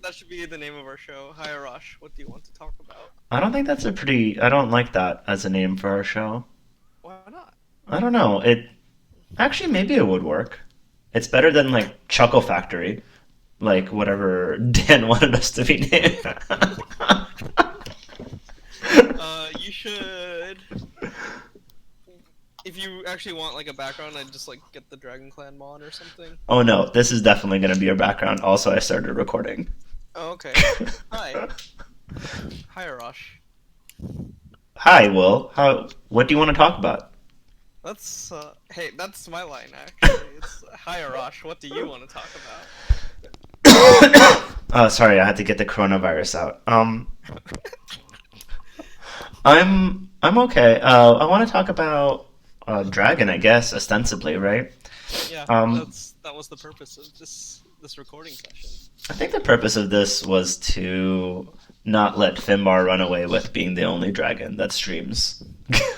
that should be the name of our show. Hi Arash, what do you want to talk about? I don't think that's a pretty. I don't like that as a name for our show. Why not? I don't know. It actually maybe it would work. It's better than like Chuckle Factory, like whatever Dan wanted us to be named. You should. If you actually want like a background, I'd just like get the Dragon Clan mod or something. Oh no, this is definitely going to be your background. Also, I started recording. Oh, okay. Hi. Hi Arash. Hi, Will. How? What do you want to talk about? Hey, that's my line actually. It's hi Arash, what do you want to talk Oh, sorry, I had to get the coronavirus out. I'm okay. I want to talk about Dragon, I guess, ostensibly, right? about? Yeah, Um, that was the purpose of this recording session. I think the purpose of this was to not let Finbar run away with being the only dragon that streams.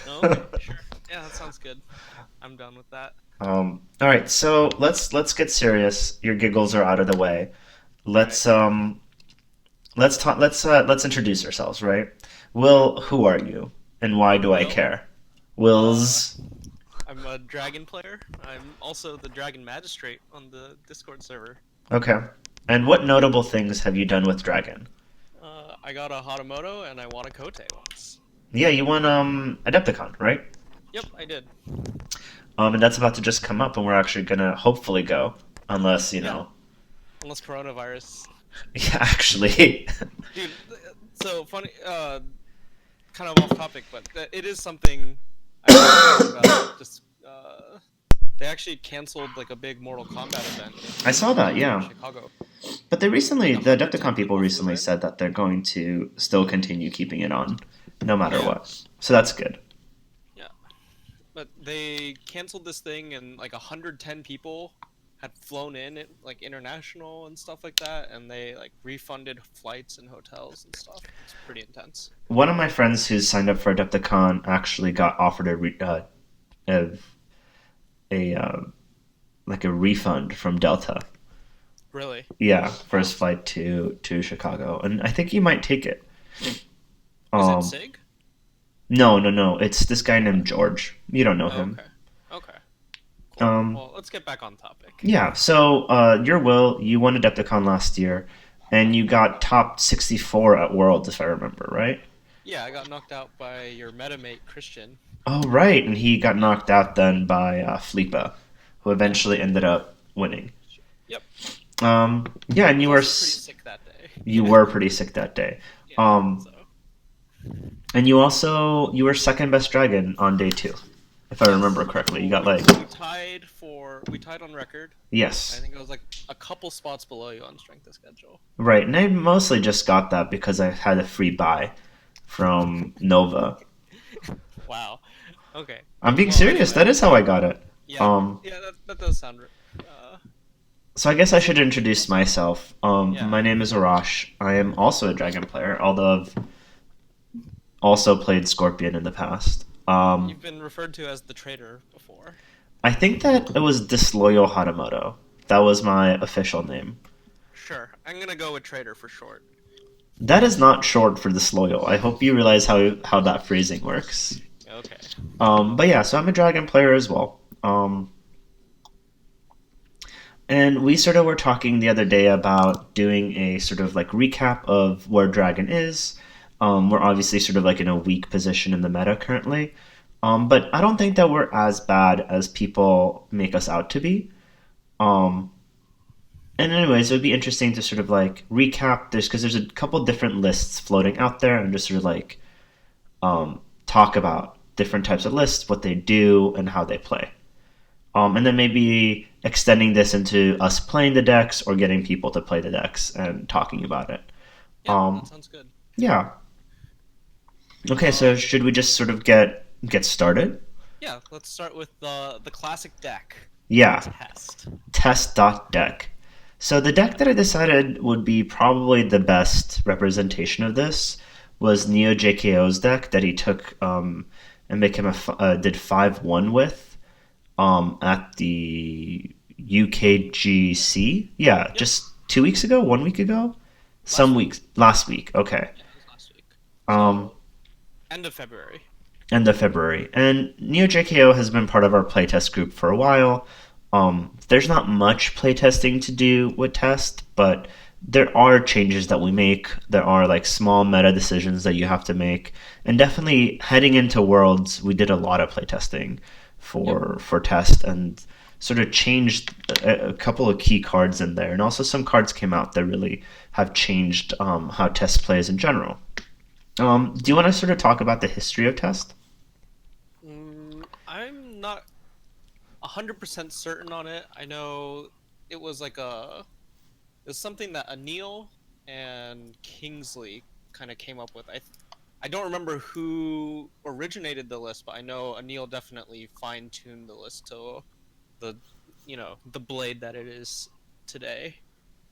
Oh, okay, sure. Yeah, that sounds good. I'm done with that. All right, so let's get serious. Your giggles are out of the way. All right. Let's talk. Let's introduce ourselves, right? Will, who are you, and why do I Will, care? uh, Will's I'm a dragon player. I'm also the dragon magistrate on the Discord server. okay. And what notable things have you done with Dragon? I got a Hatamoto and I won a Kote once. Yeah, you won Adepticon, right? Yep, I did. And that's about to just come up, and we're actually gonna hopefully go, unless you Yeah, know. unless coronavirus. Yeah, actually. Dude, so funny, kind of off topic, but it is something I wanted to talk about. They actually canceled like a big Mortal Kombat event I saw that, in yeah. Chicago. But they recently, Like the 110 Adepticon people people flew recently in. said that they're going to still continue keeping it on, no matter Yeah, what. So that's good. yeah. But they canceled this thing, and like 110 people had flown in, like international and stuff like that, and they like refunded flights and hotels and stuff. It's pretty intense. One of my friends who's signed up for Adepticon actually got offered a, a like a refund from Delta. Really? Yeah, Wow. first flight to Chicago, and I think he might take it. Is it Um, Sig? no, no, no. It's this guy Okay. named George. You don't know Oh, him. okay. Okay. Cool. Um, Well, let's get back on topic. yeah. So, your Will, you won Adepticon last year, and you got top 64 at Worlds, if I remember right. Yeah, I got knocked out by your metamate Christian. Oh, right, and he got knocked out then by Flipa, who Yeah. eventually ended up winning. Yep. Yeah, I and was also pretty sick that you day. were pretty sick that day. Yeah. Um, So. and you were second best dragon on day two, if I remember Yes. correctly. You Well, got like we tied on record. I yes, think it was like a couple spots below you on strength of schedule. right, and I mostly just got that because I had a free buy from Nova. Wow. Okay. I'm being Well, serious. anyway. That is how I got it. Yeah. Um, Yeah. That does sound. so I guess I should introduce myself. Yeah. My name is Arash. I am also a dragon player, although I've also played Scorpion in the past. You've been referred to as the traitor before. I think that it was Disloyal Hatamoto. That was my official name. Sure. I'm gonna go with traitor for short. That is not short for disloyal. I hope you realize how that phrasing works. Okay. But yeah, so I'm a dragon player as well. And we sort of were talking the other day about doing a sort of like recap of where dragon is. We're obviously sort of like in a weak position in the meta currently. But I don't think that we're as bad as people make us out to be. Um, and anyways, it would be interesting to sort of like recap this because there's a couple different lists floating out there and just sort of like talk about different types of lists, what they do, and how they play. And then maybe extending this into us playing the decks or getting people to play the decks and talking about it. Yeah, that Um, sounds good. yeah. Okay, so Um, should we just sort of get started? yeah, let's start with the classic deck. Yeah, Test. test.deck. So the deck that I decided would be probably the best representation of this was Neo JKO's deck that he took and became did 5-1 with at the UKGC. Yeah, Yep. just 2 weeks ago, 1 week ago. Some Last week. weeks, last week. Okay. Yeah, it was last week. Um, So end of February. End of February. And NeoJKO has been part of our playtest group for a while. There's not much playtesting to do with test, but there are changes that we make. There are like small meta decisions that you have to make. And definitely heading into Worlds, we did a lot of playtesting Yep. for test and sort of changed a couple of key cards in there. And also some cards came out that really have changed how test plays in general. Do you want to sort of talk about the history of test? I'm not 100% certain on it. I know it was like it's something that Anil and Kingsley kind of came up with. I don't remember who originated the list, but I know Anil definitely fine-tuned the list to the the blade that it is today.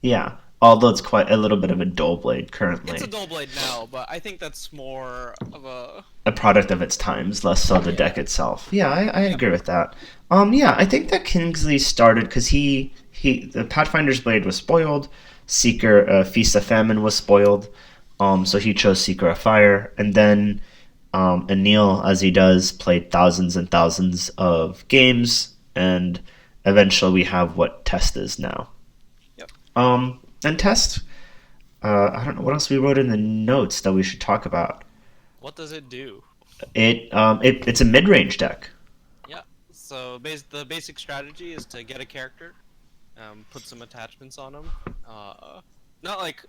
Yeah, although it's quite a little bit of a dull blade It's a currently, dull blade now, but I think that's more of a a product of its times, less so the deck yeah. itself. Yeah, I Yep. agree with that. Yeah, I think that Kingsley started because he the Pathfinder's blade was spoiled, Seeker Feast of Famine was spoiled, so he chose Seeker of Fire, and then Anil, as he does, played thousands and thousands of games, and eventually we have what Test is now. Yep. And Test, I don't know what else we wrote in the notes that we should talk about. What does it do? It's a mid range deck. Yeah. So the basic strategy is to get a character, put some attachments on them. Not like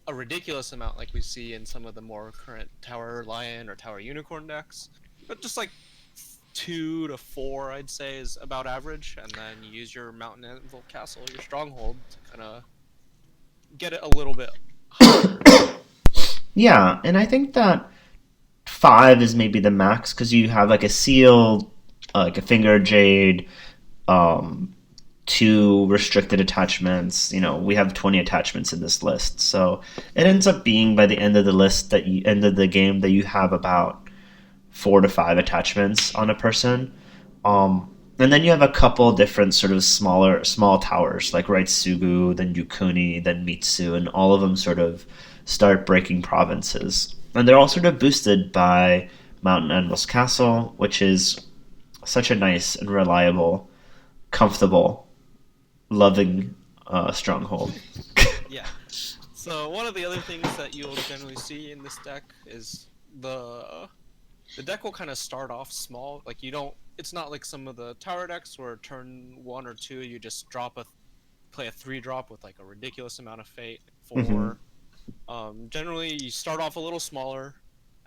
a ridiculous amount like we see in some of the more current Tower Lion or Tower Unicorn decks, but just like 2 to 4, I'd say, is about average. And then you use your Mountain Anvil Castle, your stronghold, to kind of get it a little bit higher. Yeah, and I think that five is maybe the max because you have like a seal, like a finger jade, um, two restricted attachments. You know, we have 20 attachments in this list, so it ends up being by the end of the list that you end of the game that you have about 4 to 5 attachments on a person. And then you have a couple different sort of small towers like Raitsugu, then Yukuni, then Mitsu, and all of them sort of start breaking provinces. And they're all sort of boosted by Mountain Anvil's Castle, which is such a nice and reliable, comfortable, loving stronghold. Yeah. So one of the other things that you'll generally see in this deck is the deck will kind of start off small. Like you don't. It's not like some of the tower decks where turn 1 or 2 you just play a 3 drop with like a ridiculous amount of fate. Hmm. 4. Generally you start off a little smaller,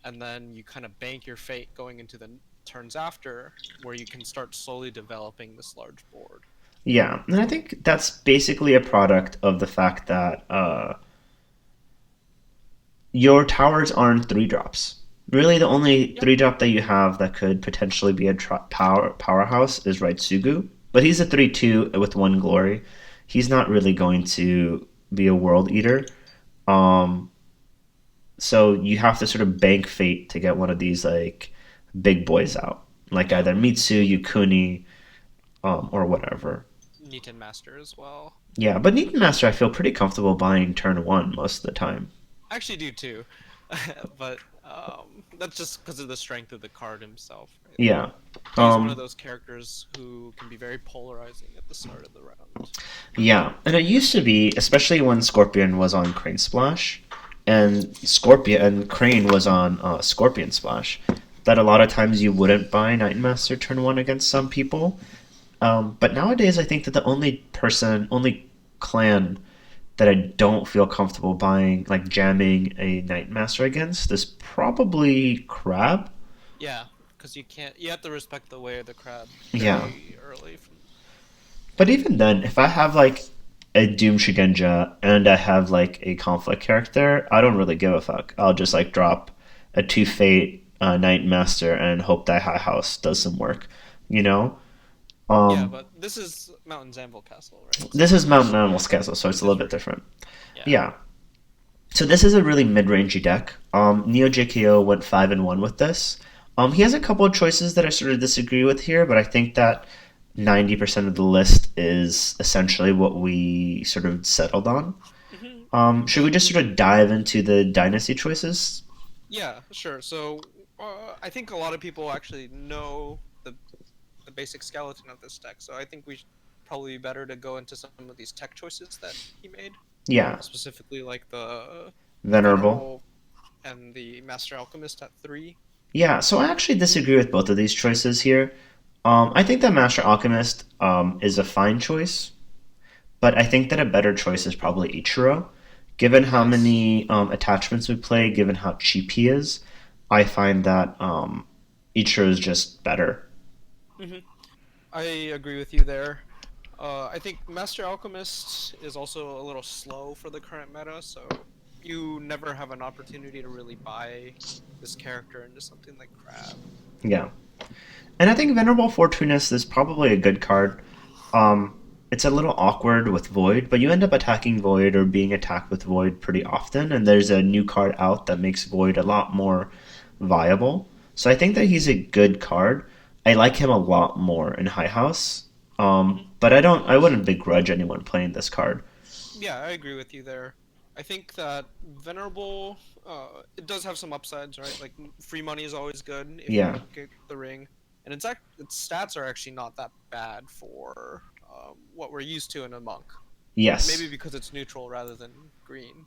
and then you kind of bank your fate going into the turns after, where you can start slowly developing this large board. Yeah, and I think that's basically a product of the fact that your towers aren't 3 drops. Really, the only Yep. 3 drop that you have that could potentially be a powerhouse is Raitsugu, but he's a 3/2 with 1 glory. He's not really going to be a world eater. Um, so you have to sort of bank fate to get one of these like big boys out, like Yeah. either Mitsu, Yukuni, or whatever. Niten Master as well. Yeah, but Needle Master, I feel pretty comfortable buying turn one most of the time. I actually do too, but that's just because of the strength of the card himself. Right? Like Yeah. he's one of Um, those characters who can be very polarizing at the start of the round. yeah. And it used to be, especially when Scorpion was on Crane Splash, and Scorpion and Crane was on Scorpion Splash, that a lot of times you wouldn't buy Night Master turn one against some people. But nowadays, I think that the only clan that I don't feel comfortable buying, like jamming a Night Master against, is probably Crab. Yeah, because you can't. You have to respect the way of the crab Yeah. very early. From But even then, if I have like a Doom Shigenja and I have like a conflict character, I don't really give a fuck. I'll just like drop a 2 Fate Night Master and hope that High House does some work, you know? yeah, Um, but this is Mountain Anvil Castle, right? this is So Mountain Animal Castle, so it's a little bit different. different. Yeah. Yeah. So this is a really mid-rangey deck. Neo JKO went 5-1 with this. He has a couple of choices that I sort of disagree with here, but I think that 90% of the list is essentially what we sort of settled on. Hmm. Should we just sort of dive into the dynasty choices? Yeah, sure. So I think a lot of people actually know the basic skeleton of this deck. So I think we should probably be better to go into some of these tech choices that he made, Yeah, specifically like the venerable. Venerable and the Master Alchemist at 3. Yeah, so I actually disagree with both of these choices here. I think that Master Alchemist is a fine choice, but I think that a better choice is probably Ichiro. Given how Yes. many attachments we play, given how cheap he is, I find that Ichiro is just better. hmm I agree with you there. I think Master Alchemist is also a little slow for the current meta, so you never have an opportunity to really buy this character into something like Crab. Yeah. And I think Venerable Fortunist is probably a good card. Um, it's a little awkward with Void, but you end up attacking Void or being attacked with Void pretty often, and there's a new card out that makes Void a lot more viable. So I think that he's a good card. I like him a lot more in High House, but I wouldn't begrudge anyone playing this card. Yeah, I agree with you there. I think that Venerable, it does have some upsides, right? Like free money is always good if Yeah. you get the ring, and its stats are actually not that bad for what we're used to in a monk. Yes. Maybe because it's neutral rather than green,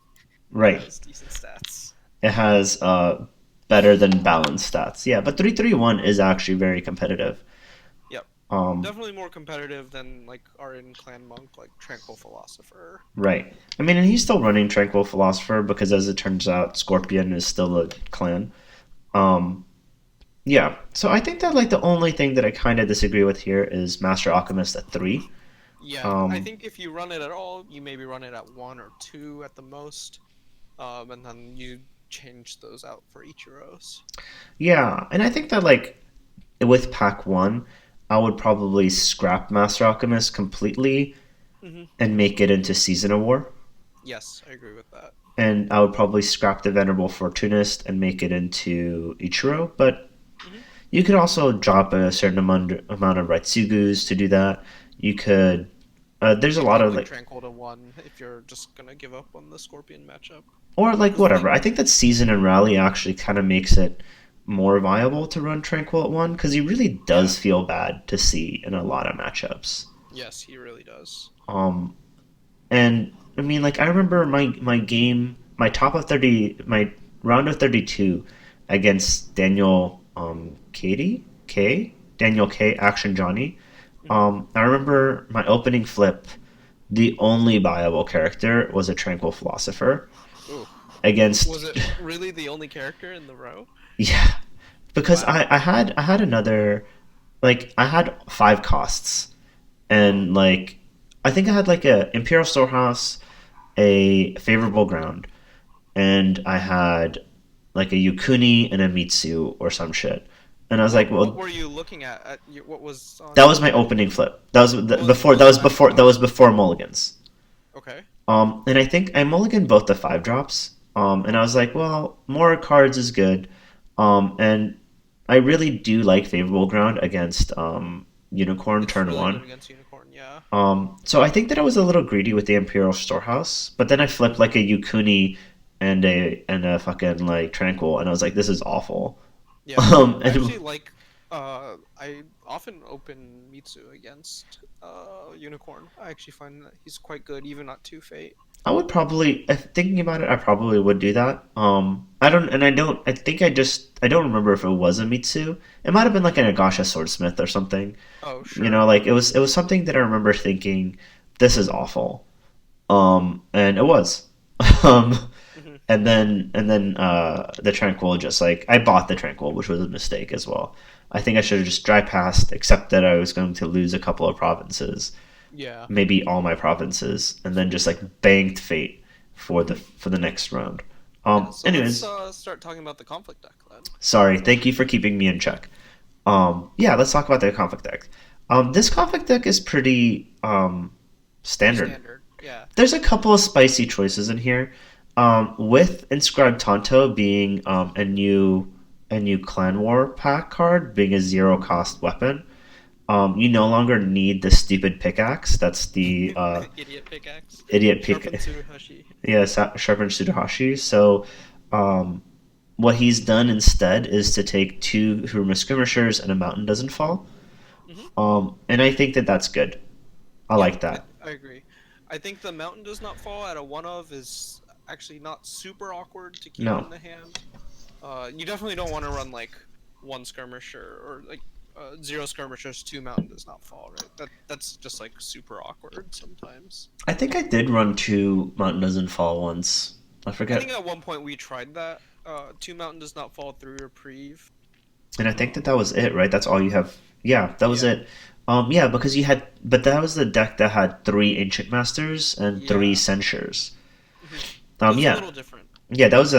it Right. has decent stats. It has better than balanced stats. Yeah, but 331 is actually very competitive. Yep, Um, definitely more competitive than like our in clan monk, like Tranquil Philosopher. Right. I mean, and he's still running Tranquil Philosopher because, as it turns out, Scorpion is still a clan. Um, yeah. So I think that like the only thing that I kind of disagree with here is Master Alchemist at 3. Yeah, I Um, think if you run it at all, you maybe run it at 1 or 2 at the most. And then you change those out for Ichiro's. yeah, and I think that like with Pack 1, I would probably scrap Master Alchemist completely hmm and make it into Season of War. Yes, I agree with that. And I would probably scrap the Venerable Fortunist and make it into Ichiro, but hmm you could also drop a certain amount of Raitsugus to do that. You could. There's a You lot drop of like like, Tranquil to 1 if you're just gonna give up on the Scorpion matchup. or like Because whatever. like, I think that season and rally actually kind of makes it more viable to run Tranquil at 1 because he really yeah, does feel bad to see in a lot of matchups. yes, he really does. Um, and I mean, like I remember my game, my top of 30, my round of 32 against Daniel K Daniel K Action Johnny. hmm I remember my opening flip. The only viable character was a tranquil philosopher Ooh, was against it really the only character in the row? yeah, because Wow. I had another like I had 5 costs and like I think I had like a Imperial Storehouse, a favorable ground, and I had like a Yukuni and a Mitsu or some shit. And I was like, What well, were you looking what was on that your was my opening? opening flip. That was before Was it Master that was Alchemist? before Mulligans. Okay. And I think I mulliganed both the 5 drops. And I was like, well, more cards is good. And I really do like favorable ground against Unicorn It's turn really good one. against Unicorn, yeah. So I think that I was a little greedy with the Imperial Storehouse, but then I flipped like a Yukuni and a fucking like Tranquil, and I was like, this is awful. Yeah. I And actually like I often open Mitsu against Unicorn. I actually find that he's quite good even at 2 Fate. I would probably, if thinking about it, I probably would do that. I don't, and I don't. I think I don't remember if it was a Mitsu. It might have been like an Agasha Swordsmith or something. Oh, You know, sure. like it was something that I remember thinking, this is awful. And it was. um, hmm and then the Tranquil just like I bought the Tranquil, which was a mistake as well. I think I should have just dry passed, except that I was going to lose a couple of provinces, Yeah. maybe all my provinces, and then just like banked fate for the next round. Yeah, so let's Anyways, start talking about the conflict deck then. sorry. Thank you for keeping me in check. Yeah, let's talk about the conflict deck. This conflict deck is pretty Pretty standard. standard. Yeah. There's a couple of spicy choices in here. With Inscribed Tonto being a new clan war pack card, being a 0 cost weapon. You no longer need the stupid pickaxe. That's the Idiot pickaxe. idiot Sharpen pick. Tsuruhashi. Yeah, Sharpen Tsuruhashi. So, um, what he's done instead is to take two Huruma skirmishers and a mountain doesn't fall. Hmm. And I think that that's good. I Yeah, like that. I agree. I think the mountain does not fall at a one of is actually not super awkward to keep No, in the hand. You definitely don't want to run like one skirmisher or like zero skirmishers, two mountain does not fall, right? That's just like super awkward sometimes. I think I did run two mountain doesn't fall once. I I think forget, at one point we tried that. Two mountain does not fall through reprieve. and I think that that Um, was it, right? That's all you have. Yeah, that was yeah, it. Yeah, because you had, but that was the deck that had three ancient masters and three yeah. censures. Hmm. It was a Yeah, little different. yeah, that was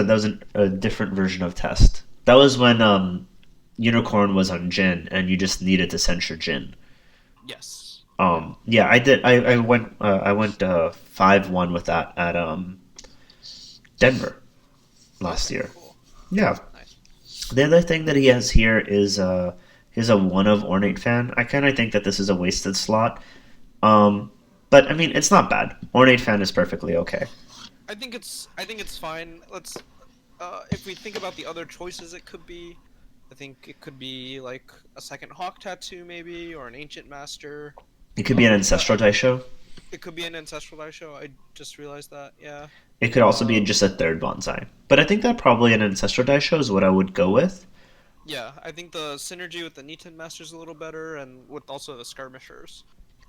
a different version of test. That was when Unicorn was on Jin, and you just needed to censure Jin. Yes. Yeah. Yeah, I did. I went 5-1 with that at Denver last Okay. year. Cool. Yeah. Nice. The other thing that he has here is he's a one of Ornate Fan. I kind of think that this is a wasted slot. Um, but I mean, it's not bad. Ornate Fan is perfectly okay. I think it's fine. Let's if we think about the other choices it could be, I think it could be like a second Hawk Tattoo maybe or an Ancient Master. It could be an But Ancestral Daisho. it could be an Ancestral Daisho. I just realized that. Yeah. It could also be Um just a third bonsai. But I think that probably an Ancestral Daisho is what I would go with. yeah, I think the synergy with the Niten Master is a little better and with also the Skirmishers.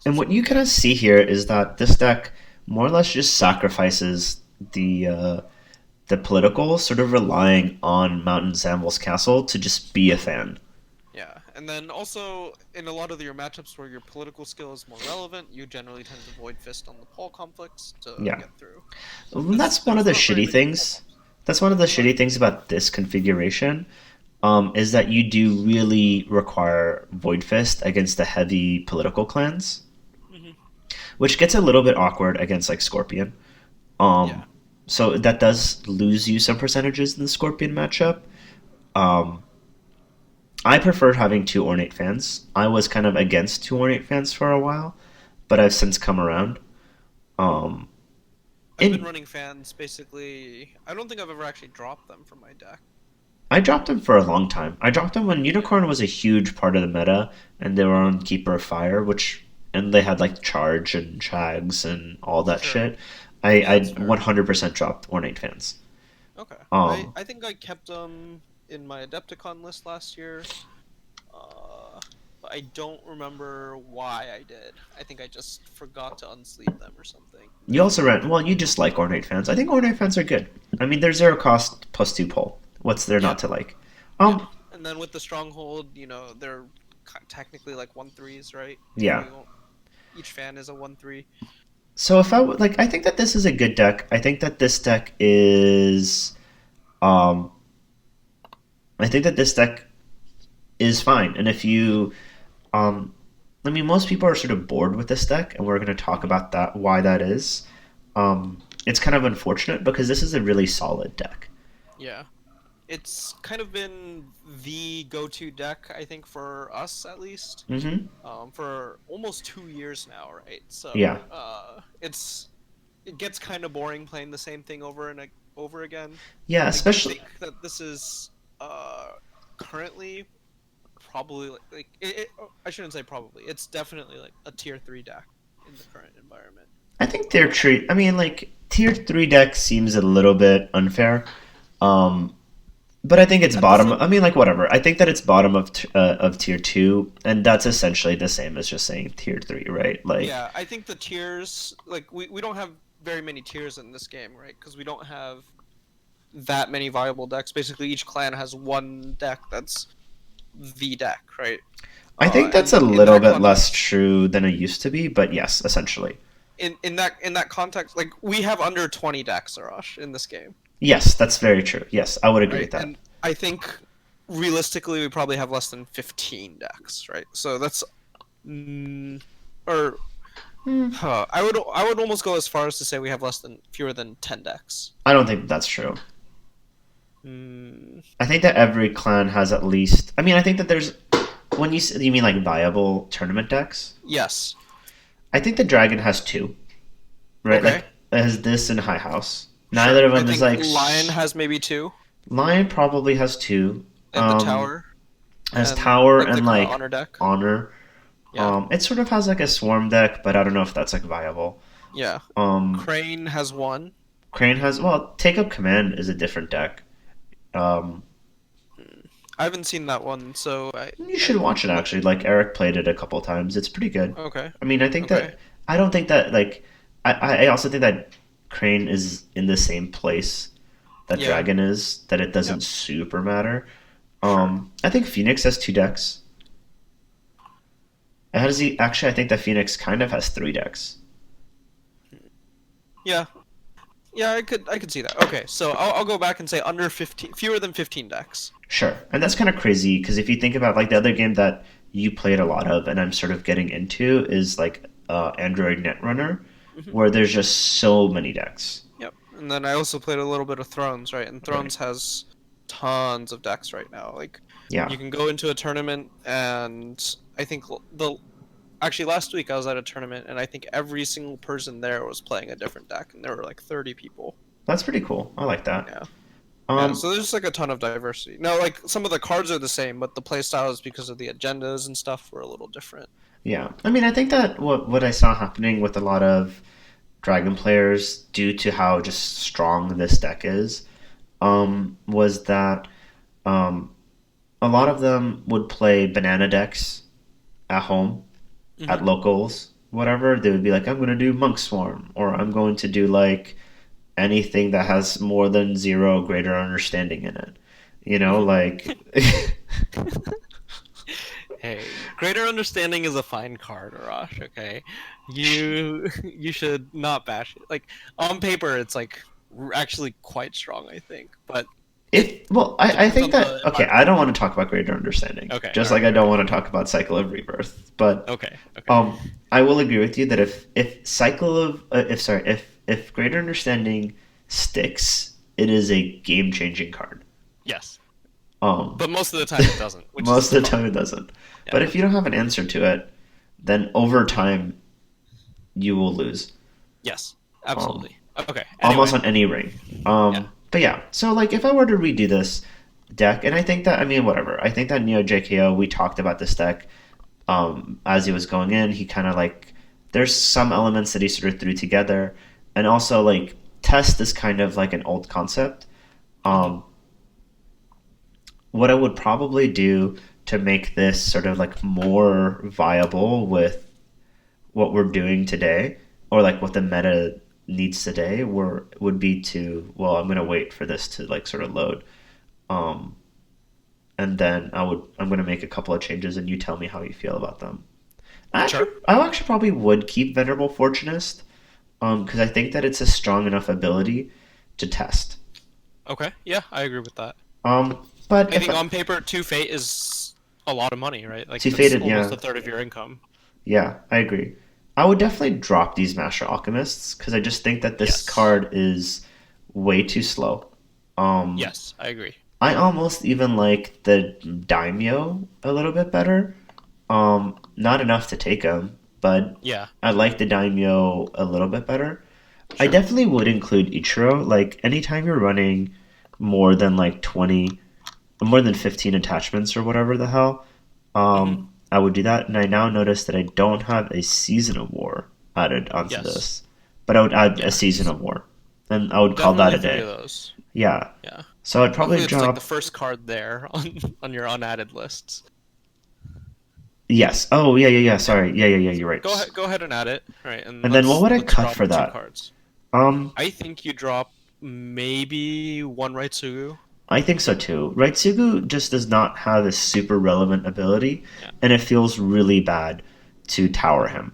And what you kind of see here is that this deck more or less just sacrifices the political, sort of relying on Mountain Zamwell's castle to just be a fan. Yeah, and then also in a lot of your matchups where your political skill is more relevant, you generally tend to Void Fist on the Paul conflicts to Yeah, get through. and Because that's one of there's the not very shitty many Paul things. conflicts. That's one of the What? shitty things about this configuration. Is that you do really require Void Fist against the heavy political clans, Hmm. which gets a little bit awkward against like Scorpion. Um, Yeah. so that does lose you some percentages in the Scorpion matchup. Um, I preferred having two Ornate fans. I was kind of against two Ornate fans for a while, but I've since come around. Um, I've been in running fans basically. I don't think I've ever actually dropped them from my deck. I dropped them for a long time. I dropped them when Yeah. Unicorn was a huge part of the meta, and they were Hmm. on Keeper of Fire, which and they had like Charge and Chags and all that Sure. shit. I Yeah, I that's fair. 100% dropped Ornate fans. Okay. I Um, I think I kept them in my Adepticon list last year. But I don't remember why I did. I think I just forgot to unsleeve them or something. you also ran well. You just like Ornate fans. I think Ornate fans are good. I mean, they're zero cost plus two pull. What's there Yeah. not to like? Yeah. Um, And then with the stronghold, they're technically like 1/3s, right? If yeah. we won't, each fan is a 1/3. So if I would like, I think that this is a good deck. I think that this deck is, um, I think that this deck is fine. And if you, um, I mean, most people are sort of bored with this deck, and we're going to talk Hmm. about that why that is. It's kind of unfortunate because this is a really solid deck. Yeah. It's kind of been the go-to deck, I think, for us at least, Hmm. for almost 2 years now, right? Yeah, So, it gets kind of boring playing the same thing over and over again. yeah, I do especially think that this is currently probably I shouldn't say probably. It's definitely like a tier 3 deck in the current environment. I think their tree. I mean, like tier 3 deck seems a little bit unfair. Um, But I think it's At the bottom. same, I mean, like whatever. I think that it's bottom of tier 2, and that's essentially the same as just saying tier 3, right? Like, yeah, I think the tiers like we don't have very many tiers in this game, right? Because we don't have that many viable decks. Basically, each clan has one deck that's the deck, right? I think that's a And in little that bit less context, true than it used to be, but yes, essentially, in that context, like we have under 20 decks, Arash, in this game, yes, that's very true. Yes, I would agree right? with that. And I think realistically, we probably have less than 15 decks, right? So that's or Hmm. I would almost go as far as to say we have fewer than 10 decks. I don't think that's true. Mm, I think that every clan has at least. I mean, I think that there's when you mean like viable tournament decks, Yes. I think the dragon has two, right? Okay. Like it has this and High House. Neither Sure. of I them is think like Lion has maybe two, Lion probably has two. and the Tower, As and Tower like the and kind of like honor deck. Honor. Yeah. It sort of has like a swarm deck, but I don't know if that's like viable. Yeah. Um, Crane has one. Crane has well, Take Up Command is a different deck. Um, I haven't seen that one, so you should watch it what? actually. Like Eric played it a couple times. It's pretty good. Okay. I mean, I think Okay. that I don't think that like I also think that Crane is in the same place that Yeah. Dragon is. That it doesn't Yep. super matter. Sure. I think Phoenix has two decks. How does he actually? I think that Phoenix kind of has three decks. Yeah. Yeah, I could see that. Okay, so I'll go back and say under 15, fewer than 15 decks. Sure, and that's kind of crazy because if you think about like the other game that you played a lot of, and I'm sort of getting into, is like Android Netrunner, Hmm. where there's just so many decks. Yep. And then I also played a little bit of Thrones, right? And Right. Thrones has tons of decks right now. Like Yeah. you can go into a tournament and I think the actually last week I was at a tournament and I think every single person there was playing a different deck and there were like 30 people. That's pretty cool. I like that. Yeah. Yeah, Um, so there's just like a ton of diversity. Now, like some of the cards are the same, but the play styles because of the agendas and stuff were a little different. yeah. I mean, I think that what I saw happening with a lot of Dragon players, due to how just strong this deck is, was that um, a lot of them would play banana decks at home, Hmm. at locals, whatever. They would be like, I'm going to do Monk Swarm, or I'm going to do like anything that has more than zero greater understanding in it. You know, Hmm. like Hey, greater understanding is a fine card, Arash. Okay, you should not bash it. Like on paper, it's like actually quite strong, I think, but it if well, I depends think on that the okay, I environment. don't want to talk about greater understanding, Okay, just all like right, I all don't right. want to talk about Cycle of Rebirth. But Okay, okay. I will agree with you that if Cycle of if sorry if greater understanding sticks, it is a game changing card. Yes, Um, but most of the time it doesn't, which is most the of the time problem. it doesn't. Yeah, But if you don't have an answer to it, then over time you will lose. yes, Um, absolutely. Okay. Almost Anyway, on any ring. yeah. But yeah, so like if I were to redo this deck, and I think that I mean whatever, I think that Neo JKO we talked about this deck as he was going in. He kind of like there's some elements that he sort of threw together, and also like test is kind of like an old concept. Hmm. Um, what I would probably do to make this sort of like more viable with what we're doing today, or like what the meta needs today, would be to well, I'm gonna wait for this to like sort of load, um, and then I'm gonna make a couple of changes, and you tell me how you feel about them. Sure. I actually probably would keep Venerable Fortunist, because I think that it's a strong enough ability to test. Okay. Yeah, I agree with that. But I if think on paper, two fate is a lot of money, right? Like Too that's Faded, almost yeah, a third of your income. yeah, I agree. I would definitely drop these Master Alchemists because I just think that this Yes. card is way too slow. Um, Yes, I agree. I almost even like the Daimyo a little bit better. Not enough to take him, but Yeah, I like the Daimyo a little bit better. I sure. definitely would include Ichiro. Like anytime you're running more than like 20, more than 15 attachments or whatever the hell, Hmm. I would do that. And I now notice that I don't have a Season of War added onto Yes. this, but I would add a Yeah. Season of War, and I would call that Definitely a three day. of those. Yeah. Yeah. So I'd probably Hopefully it's like the drop. first card there on your unadded lists. Yes. Oh yeah, yeah, yeah. Sorry. Yeah, yeah, yeah. You're right. Go ahead and add it. All right, and And then what would I let's cut drop for two that? cards. Um, I think you drop maybe one Raitsugu. I think so too. Raitsugu just does not have a super relevant ability, Yeah. and it feels really bad to tower him.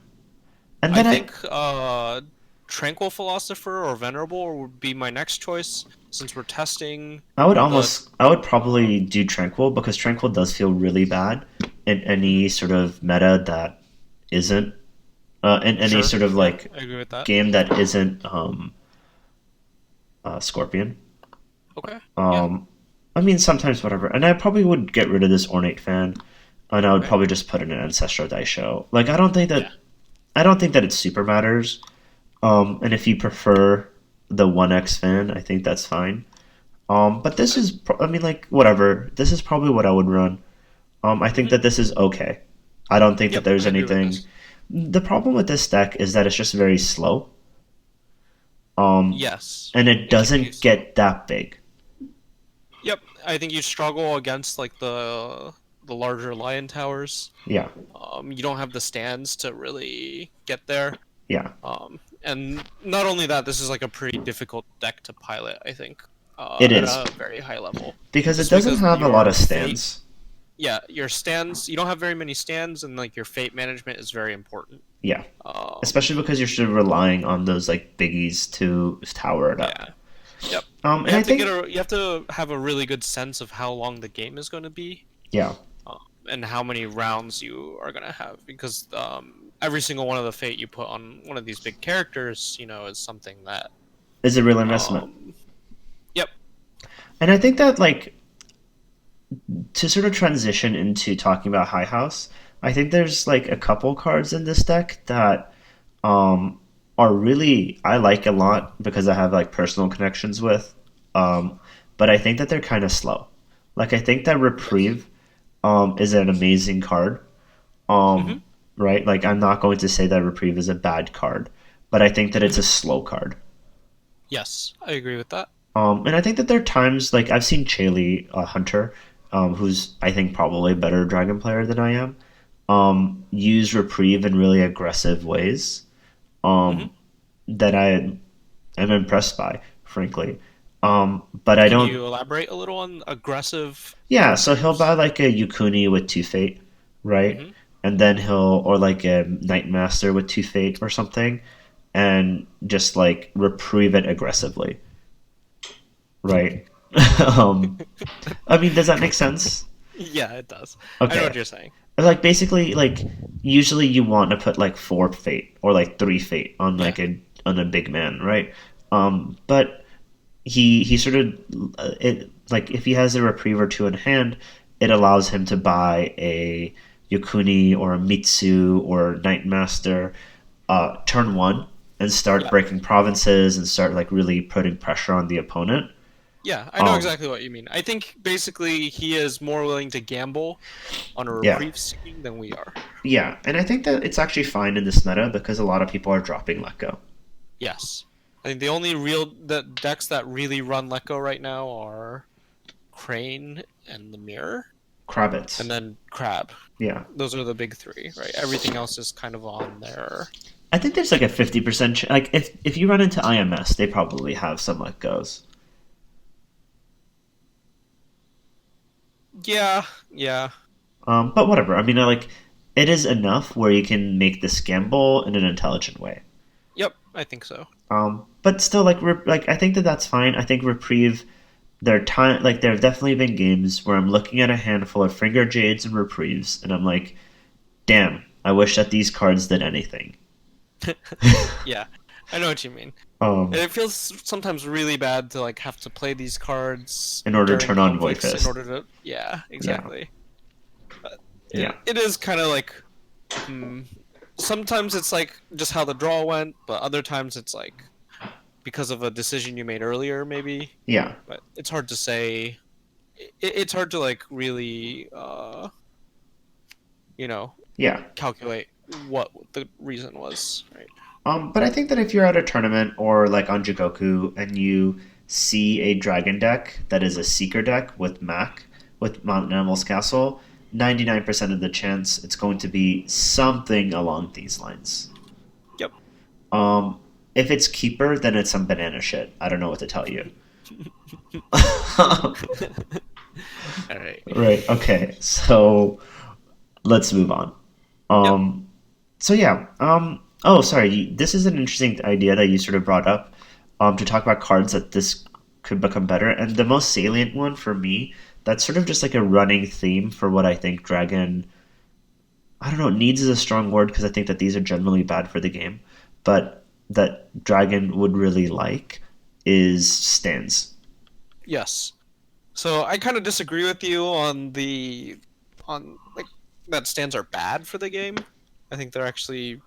And I then I, think Tranquil Philosopher or Venerable would be my next choice since we're testing the. I would probably do Tranquil because Tranquil does feel really bad in Mhm. any sort of meta that isn't, in any Sure. sort of Yeah, like I agree with that. game that isn't Scorpion. Okay. Yeah. Um, I mean, sometimes whatever. And I probably would get rid of this Ornate Fan. and I would Okay. probably just put in an Ancestral Daisho. Like Yeah. I don't think that it super matters. And if you prefer the 1x fan, I think that's fine. But this I, is, I mean, like, whatever. This is probably what I would run. I think hmm that this is okay. I don't think that Yep, there's I agree with anything. this. The problem with this deck is that it's just very slow. Um, Yes, and it it can be doesn't slow. get that big. Yep, I think you struggle against like the larger lion towers. Yeah, You don't have the stands to really get there. yeah, And not only that, this is like a pretty difficult deck to pilot, I think, it at is a very high level. because it Just doesn't because have a lot your of fate, stands. yeah, your stands, you don't have very many stands, and like your fate management is very important. Yeah, Um, especially because you're sort of relying on those like biggies to tower it up. yeah, yep. And I think, You have to have a really good sense of how long the game is going to be, yeah, um, and how many rounds you are going to have, because every single one of the fate you put on one of these big characters, is something that, is a real investment. um, yep, And I think that like to sort of transition into talking about High House, I think there's like a couple cards in this deck that um, are really I like a lot because I have like personal connections with. Um, but I think that they're kind of slow. Like I think that yes, Reprieve is an amazing card. hmm Um, right? Like I'm not going to say that Reprieve is a bad card, but I think that it's hmm a slow card. yes, I agree with that. And I think that there are times like I've seen Chaley Hunter, who's I think probably a better dragon player than I am, use reprieve in really aggressive ways. hmm That I am impressed by, frankly. But I Can don't. you elaborate a little on aggressive Yeah, so he'll buy reprieves? like a Yukuni with two fate, right? hmm And then he'll or like a Nightmaster with two fate or something, and just like reprieve it aggressively, right? um, I mean, does that make sense? Yeah, it does. I know what Okay. you're saying. Like basically, like usually you want to put like four fate or like three fate on Yeah. like a big man, right? But he sort of it like if he has a reprieve or two in hand, it allows him to buy a Yukuni or a Mitsu or Nightmaster turn one and start Yeah. breaking provinces and start like really putting pressure on the opponent. Yeah, I know Um, exactly what you mean. I think basically he is more willing to gamble on a yeah, reprieve scheme than we are. yeah, and I think that it's actually fine in this meta because a lot of people are dropping Let Go. Yes. I think the only real the decks that really run Let Go right now are Crane and the Mirror, and Kravitz. then Crab. Yeah. Those are the big three, right? Everything else is kind of on there. I think there's like a 50% like if you run into IMS, they probably have some Let Goes. Yeah, yeah. But whatever. I mean, I like it is enough where you can make this gamble in an intelligent way. Yep, I think so. But still, like I think that that's fine. I think reprieve. There have definitely been games where I'm looking at a handful of finger jades and reprieves, and I'm like, damn, I wish that these cards did anything. Yeah, I know what you mean. And um, it feels sometimes really bad to like have to play these cards in order to during turn on Void conflicts in Fist. order to. Yeah, Yeah, exactly. But yeah, it is kind of like. Hmm, sometimes it's like just how the draw went, but other times it's like because of a decision you made earlier, maybe. yeah, But it's hard to say. It's hard to like really, you know, yeah. calculate what the reason was, right? But I think that if you're at a tournament or like on Jigoku and you see a dragon deck that is a seeker deck with Mac, with Mountain Animals Castle, 99% of the chance it's going to be something along these lines. Yep. Um, if it's Keeper, then it's some banana shit. I don't know what to tell you. All right. Right, okay, so let's move on. Yep. So yeah, oh, sorry, this is an interesting idea that you sort of brought up, to talk about cards that this could become better. And the most salient one for me, that's sort of just like a running theme for what I think Dragon, I don't know, needs is a strong word because I think that these are generally bad for the game, but that Dragon would really like is stands. Yes. So I kind of disagree with you on the on like that stands are bad for the game. I think they're actually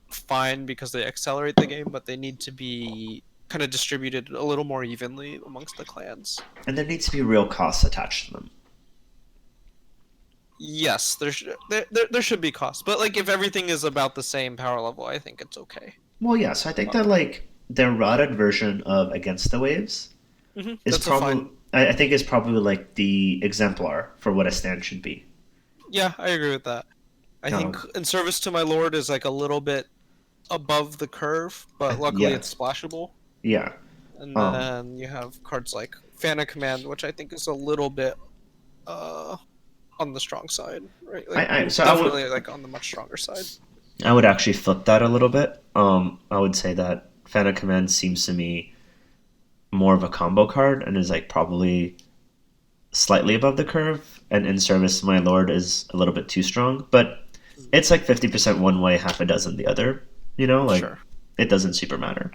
fine because they accelerate the game, but they need to be kind of distributed a little more evenly amongst the clans. And there needs to be real costs attached to them. Yes, there should be costs, but like if everything is about the same power level, I think it's okay. Well, yeah, so I think that like the rotted version of Against the Waves is That's a probably fine. I think is probably like the exemplar for what a stand should be. Yeah, I agree with that. I think Um, In Service to My Lord is like a little bit above the curve, but luckily yeah, it's splashable. yeah. And Um, then you have cards like Fan of Command, which I think is a little bit uh on the strong side, right? Like so definitely like on the much stronger side. I would actually flip that a little bit. I would say that Fan of Command seems to me more of a combo card and is like probably slightly above the curve, and In Service to My Lord is a little bit too strong, but it's like 50% one way, half a dozen the other. You know, like Sure. it doesn't super matter.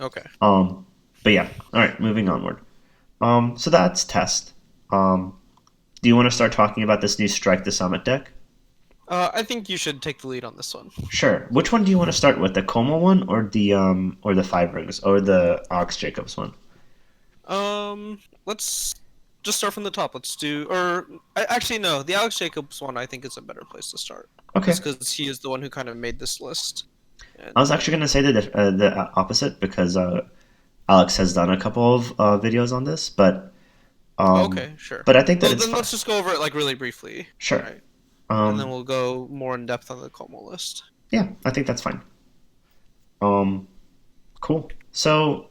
Okay. Um, but yeah, all right, moving onward. So that's test. Um, do you want to start talking about this new Strike the Summit deck? I think you should take the lead on this one. Sure. Which one do you want to start with, the Como one or the Five Rings or the Ox Jacobs one? Let's just start from the top. Let's do, or actually no, the Alex Jacobs one I think is a better place to start, Okay. just because he is the one who kind of made this list. I was And actually going to say the opposite because Alex has done a couple of videos on this, um, okay, sure. but I think that Well, it's then fine. let's just go over it like really briefly, Sure. right? And then Um, we'll go more in depth on the Como list. yeah, I think that's fine. Um, cool. So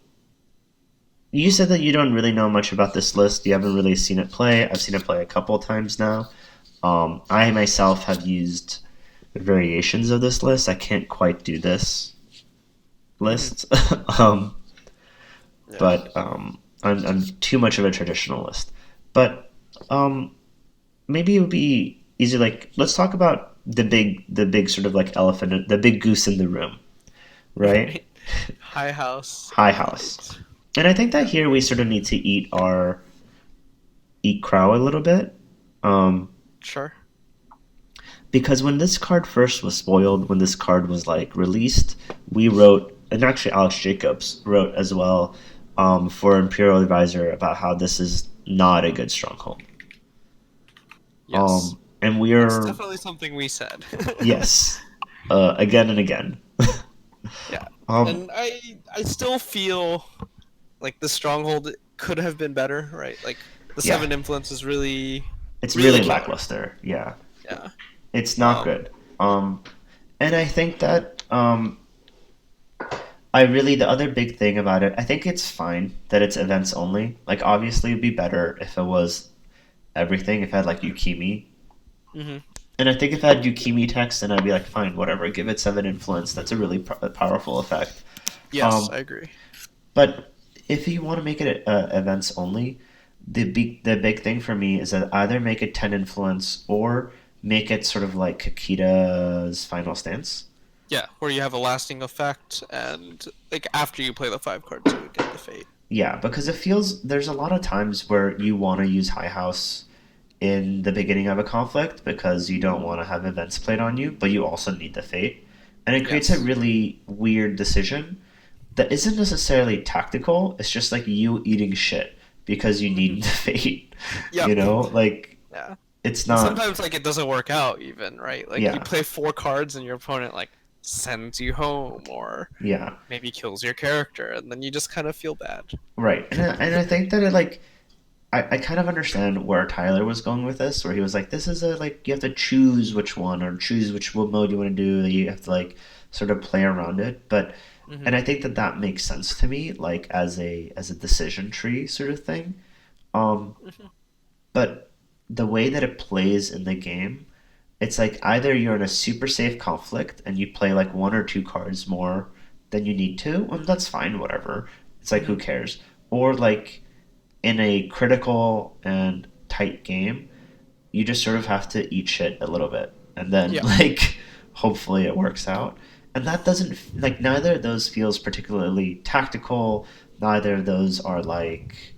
you said that you don't really know much about this list. You haven't really seen it play. I've seen it play a couple of times now. I myself have used variations of this list. I can't quite do this Hmm. list, um, Yeah. but I'm too much of a traditionalist. But um, maybe it would be easy. Like, let's talk about the big sort of like elephant, the big goose in the room, right? Right. High House. High House. Right. And I think that Yeah. here we sort of need to eat crow a little bit. Um, Sure. because when this card first was spoiled, when this card was like released, we wrote, and actually Alex Jacobs wrote as well for Imperial Advisor about how this is not a good stronghold. Yes. And That's we're definitely something we said. yes, again and again. Yeah. um, And I still feel like the stronghold could have been better, right? Like the yeah, seven influence is really it's really really killer. lackluster. Yeah, Yeah. it's not Um good. And I think that the other big thing about it, I think it's fine that it's events only. Like, obviously, it'd be better if it was everything, if it had like Yukimi. mhm. And I think if it had Yukimi text, then I'd be like, fine, whatever, give it 7 influence. That's a really powerful effect. Yes, Um, I agree. but if you want to make it events only, the big thing for me is that either make it 10 influence or make it sort of like Kakita's Final Stance. Yeah, where you have a lasting effect and like after you play the five cards you would get the fate. Yeah, because it feels there's a lot of times where you want to use High House in the beginning of a conflict because you don't want to have events played on you, but you also need the fate. And it creates a Yes. really weird decision that isn't necessarily tactical. It's just like you eating shit because you Hmm. need the fate. Yep. Like Yeah. it's And not. sometimes like it doesn't work out even, right? Like you Yeah, play four cards and your opponent like sends you home or yeah, maybe kills your character and then you just kind of feel bad. right. And I think that it like I kind of understand where Tyler was going with this, where he was like, "This is a like you have to choose which one or choose which what mode you want to do. You have to like sort of play around it." And Hmm. I think that that makes sense to me, like as a decision tree sort of thing. Um, Hmm. but the way that it plays in the game, it's like either you're in a super safe conflict and you play like one or two cards more than you need to, and that's fine, whatever. It's like who Hmm. cares? Or like in a critical and tight game, you just sort of have to eat shit a little bit, and then Yeah. like hopefully it works out. And that doesn't like neither of those feels particularly tactical. Neither of those are like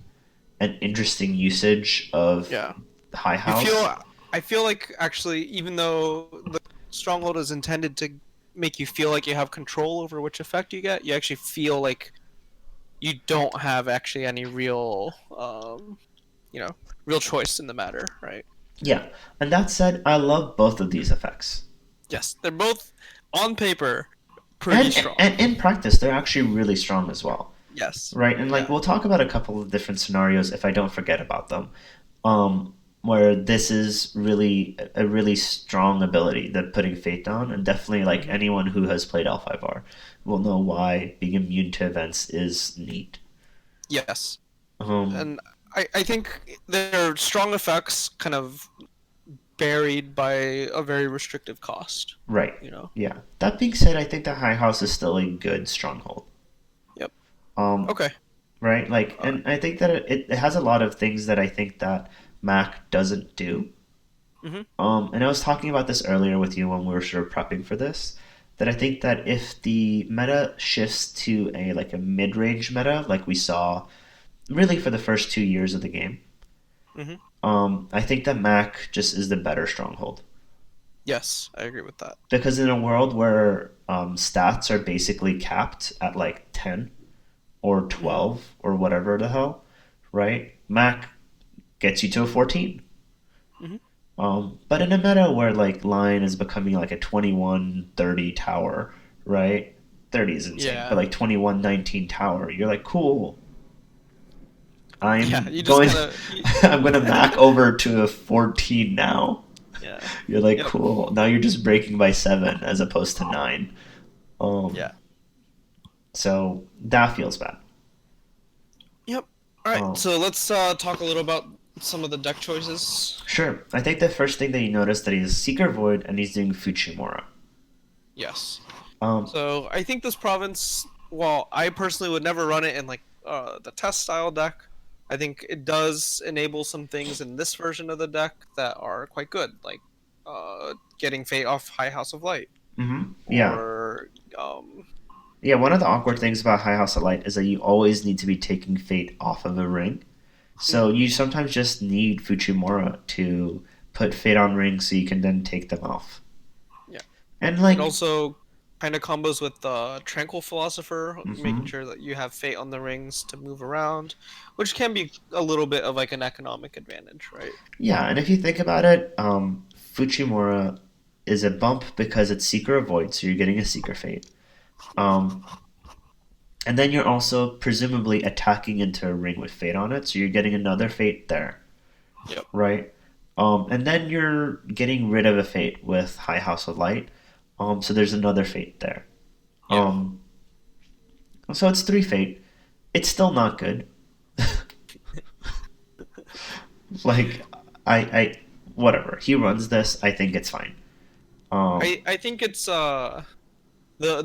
an interesting usage of Yeah. High You feel House. I feel like actually, even though the stronghold is intended to make you feel like you have control over which effect you get, you actually feel like you don't have actually any real, you know, real choice in the matter, right? Yeah, and that said, I love both of these effects. Yes, they're both on paper pretty And strong. in practice, they're actually really strong as well, Yes. right? And like Yeah. we'll talk about a couple of different scenarios if I don't forget about them, where this is really a really strong ability that putting Fate on, and definitely like Hmm. anyone who has played L5R will know why being immune to events is neat. Yes. Um, And I think their strong effects kind of buried by a very restrictive cost, right, you know? yeah. That being said, I think the High House is still a good stronghold. Yep. Um, Okay. right, like, All right. and I think that it has a lot of things that I think that Mac doesn't do. Mm-hmm. And I was talking about this earlier with you when we were sort of prepping for this. That I think that if the meta shifts to a like a mid-range meta, like we saw really for the first 2 years of the game, Mm-hmm. I think that Mac just is the better stronghold. Yes, I agree with that. Because in a world where stats are basically capped at like 10 or Mm-hmm. 12 or whatever the hell, right? Mac gets you to a 14. Mm-hmm. But in a meta where like Lion is becoming like a 21-30 tower, right? 30 is insane, but Yeah. like 21-19 tower, you're like, cool. Yeah. I'm You just going, kind of. I'm gonna Mac over to a 14 now. Yeah. You're like, Yep. cool. Now you're just breaking by 7 as opposed to 9. Um, Yeah. so that feels bad. Yep. All right. Um, So let's talk a little about some of the deck choices. sure. I think the first thing that you notice that he's Seeker Void and he's doing Fuchimura. Yes. Um, So I think this province, while I personally would never run it in like the test style deck, I think it does enable some things in this version of the deck that are quite good, like getting Fate off High House of Light, yeah. or um, Yeah, one of the awkward things about High House of Light is that you always need to be taking Fate off of a ring. So mhm, you sometimes just need Fuchimura to put Fate on rings so you can then take them off. yeah. And It like, also kind of combos with the Tranquil Philosopher, making hmm sure that you have Fate on the rings to move around, which can be a little bit of like an economic advantage, right? yeah, and if you think about it, Fuchimura is a bump because it's Seeker Avoid, so you're getting a Seeker Fate. Um, and then you're also presumably attacking into a ring with Fate on it, so you're getting another Fate there, Yep. right? And then you're getting rid of a Fate with High House of Light. So there's another Fate there. Yeah. Um, so it's 3 Fate. It's still not good. Like, I, whatever. He runs this. I think it's fine. Um, I think it's the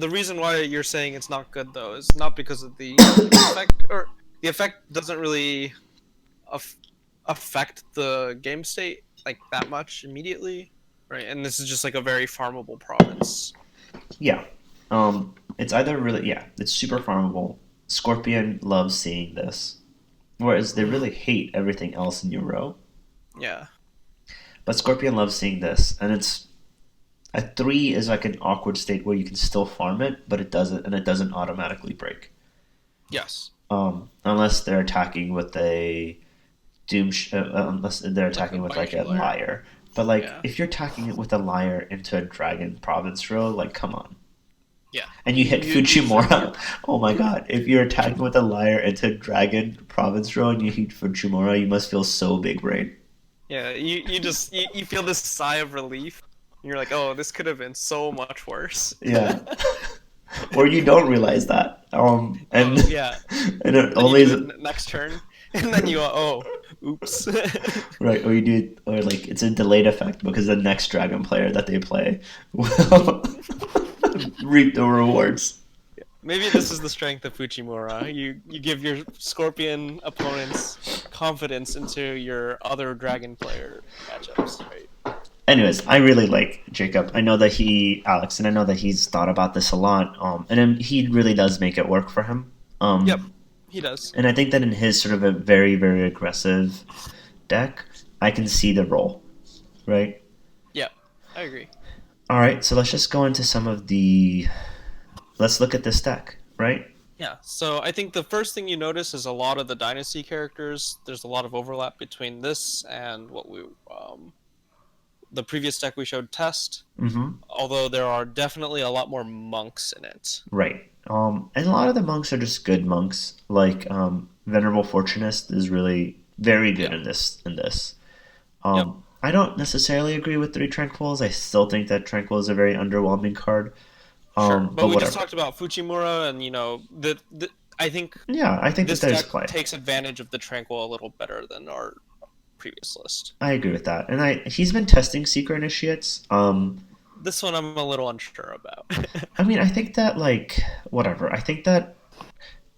reason why you're saying it's not good though is not because of the effect, or the effect doesn't really aff- affect the game state like that much immediately, right? And this is just like a very farmable province. yeah. It's either really, yeah, it's super farmable. Scorpion loves seeing this, whereas they Hmm. really hate everything else in your row. Yeah. But Scorpion loves seeing this, and it's a 3 is like an awkward state where you can still farm it, but it doesn't, and it doesn't automatically break. Yes. Unless they're attacking with a unless they're Like a attacking with like Baichu a layer. liar. But like Yeah. if you're attacking it with a liar into a dragon province row, like come on. Yeah. And you hit You Fuchimura. Oh my god. If you're attacking with a liar into dragon province row and you hit Fuchimura, you must feel so big brain. yeah, you just you feel this sigh of relief. And you're like, oh, this could have been so much worse. Yeah. Or you don't realize that. And Oh yeah. and it Then you only do is it next turn, and then you go, oh, oops. right, or you do it, or like it's a delayed effect because the next dragon player that they play will reap the rewards. Maybe this is the strength of Fujimura. You give your Scorpion opponents confidence into your other Dragon player matchups, right? Anyways, I really like Jacob. I know that Alex, and I know that he's thought about this a lot. He really does make it work for him. Yep, Um, he does. and I think that in his sort of a very, very aggressive deck, I can see the role. right? Yeah, I agree. All right, so let's just go into some of the. Let's look at this deck, right? Yeah, so I think the first thing you notice is a lot of the dynasty characters. There's a lot of overlap between this and what we the previous deck we showed test. Mm-hmm. Although there are definitely a lot more monks in it. Right. And a lot of the monks are just good monks. Like Venerable Fortunist is really very good Yeah. in this. Yep. I don't necessarily agree with Three Tranquils. I still think that Tranquil is a very underwhelming card. Sure. But But we just whatever. talked about Fujimura, and the I think Yeah, I think that this there's deck play. takes advantage of the Tranquil a little better than our previous list. I agree with that. And he's been testing Seeker Initiates. This one I'm a little unsure about. I mean, I think that like whatever. I think that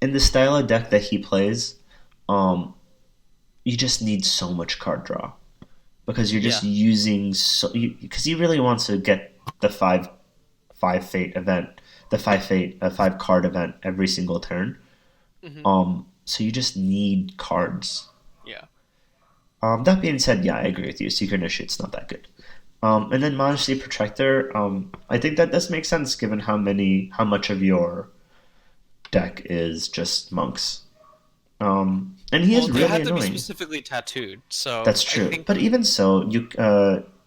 in the style of deck that he plays, um, you just need so much card draw because you're just Yeah. using so because he really wants to get the five fate event, the five card event every single turn. Hmm. So you just need cards. Yeah. That being said, yeah, I agree with you. Secret Initiate's not that good. And then Modesty Protector, I think that this makes sense given how much of your deck is just monks. And he is Well, they really have to be annoying. specifically tattooed, so That's I true. think But even so,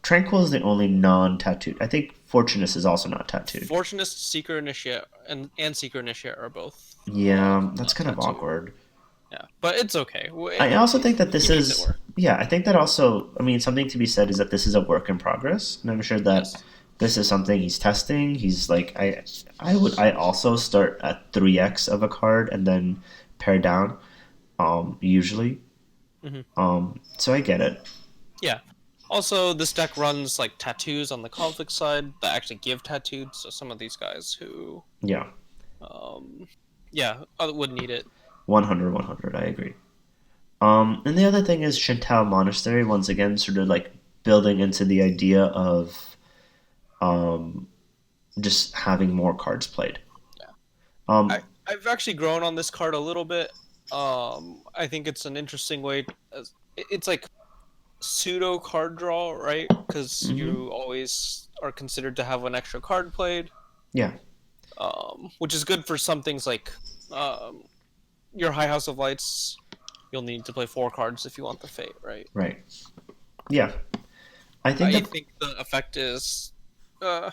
Tranquil is the only non-tattooed. I think Fortunus is also not tattooed. Fortunist, Seeker Initiate, and Seeker Initiate are both Yeah, that's not kind of tattooed. awkward. Yeah, but it's okay. I also think that He this makes it is, work. yeah, I think that also, I mean, something to be said is that this is a work in progress, and I'm sure that Yes. this is something he's testing. He's like, I also start at 3x of a card and then pare down, usually. Hmm. So I get it. Yeah. Also, this deck runs like tattoos on the conflict side that actually give tattooed. So some of these guys who, Yeah, um, yeah, would need it. 100, 100. I agree. And the other thing is Shinto Monastery, once again, sort of like building into the idea of um, just having more cards played. Yeah. Um, I've actually grown on this card a little bit. I think it's an interesting way. It's like pseudo card draw, right? Because mhm. you always are considered to have an extra card played, Yeah, which is good for some things like um, your High House of Lights. You'll need to play 4 cards if you want the Fate, right? right. Yeah, I think I that think the effect is, uh,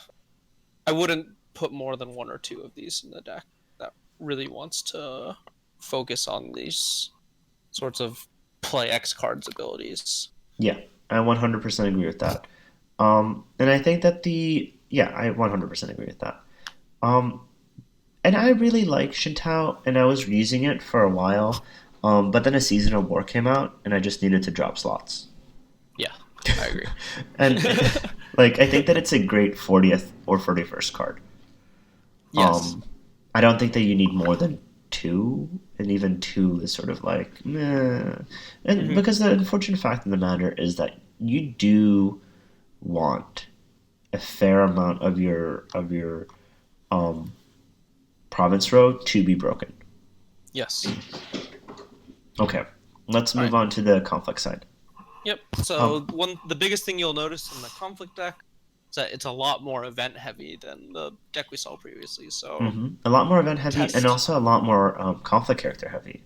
I wouldn't put more than 1 or 2 of these in the deck that really wants to focus on these sorts of play X cards abilities. yeah, I 100% agree with that. And I think that yeah, I 100% agree with that. Um, and I really like Shinto, and I was using it for a while. But then a Season of War came out, and I just needed to drop slots. Yeah, I agree. And like I think that it's a great 40th or 41st card. Yes. Um, I don't think that you need more than two, and even two is sort of like meh. And Hmm. because the unfortunate fact of the matter is that you do want a fair amount of your um, province row to be broken. Yes. Okay, let's All move right. on to the conflict side. Yep. Um, So the biggest thing you'll notice in the conflict deck is that it's a lot more event heavy than the deck we saw previously. So a lot more event heavy, and test, also a lot more conflict character heavy.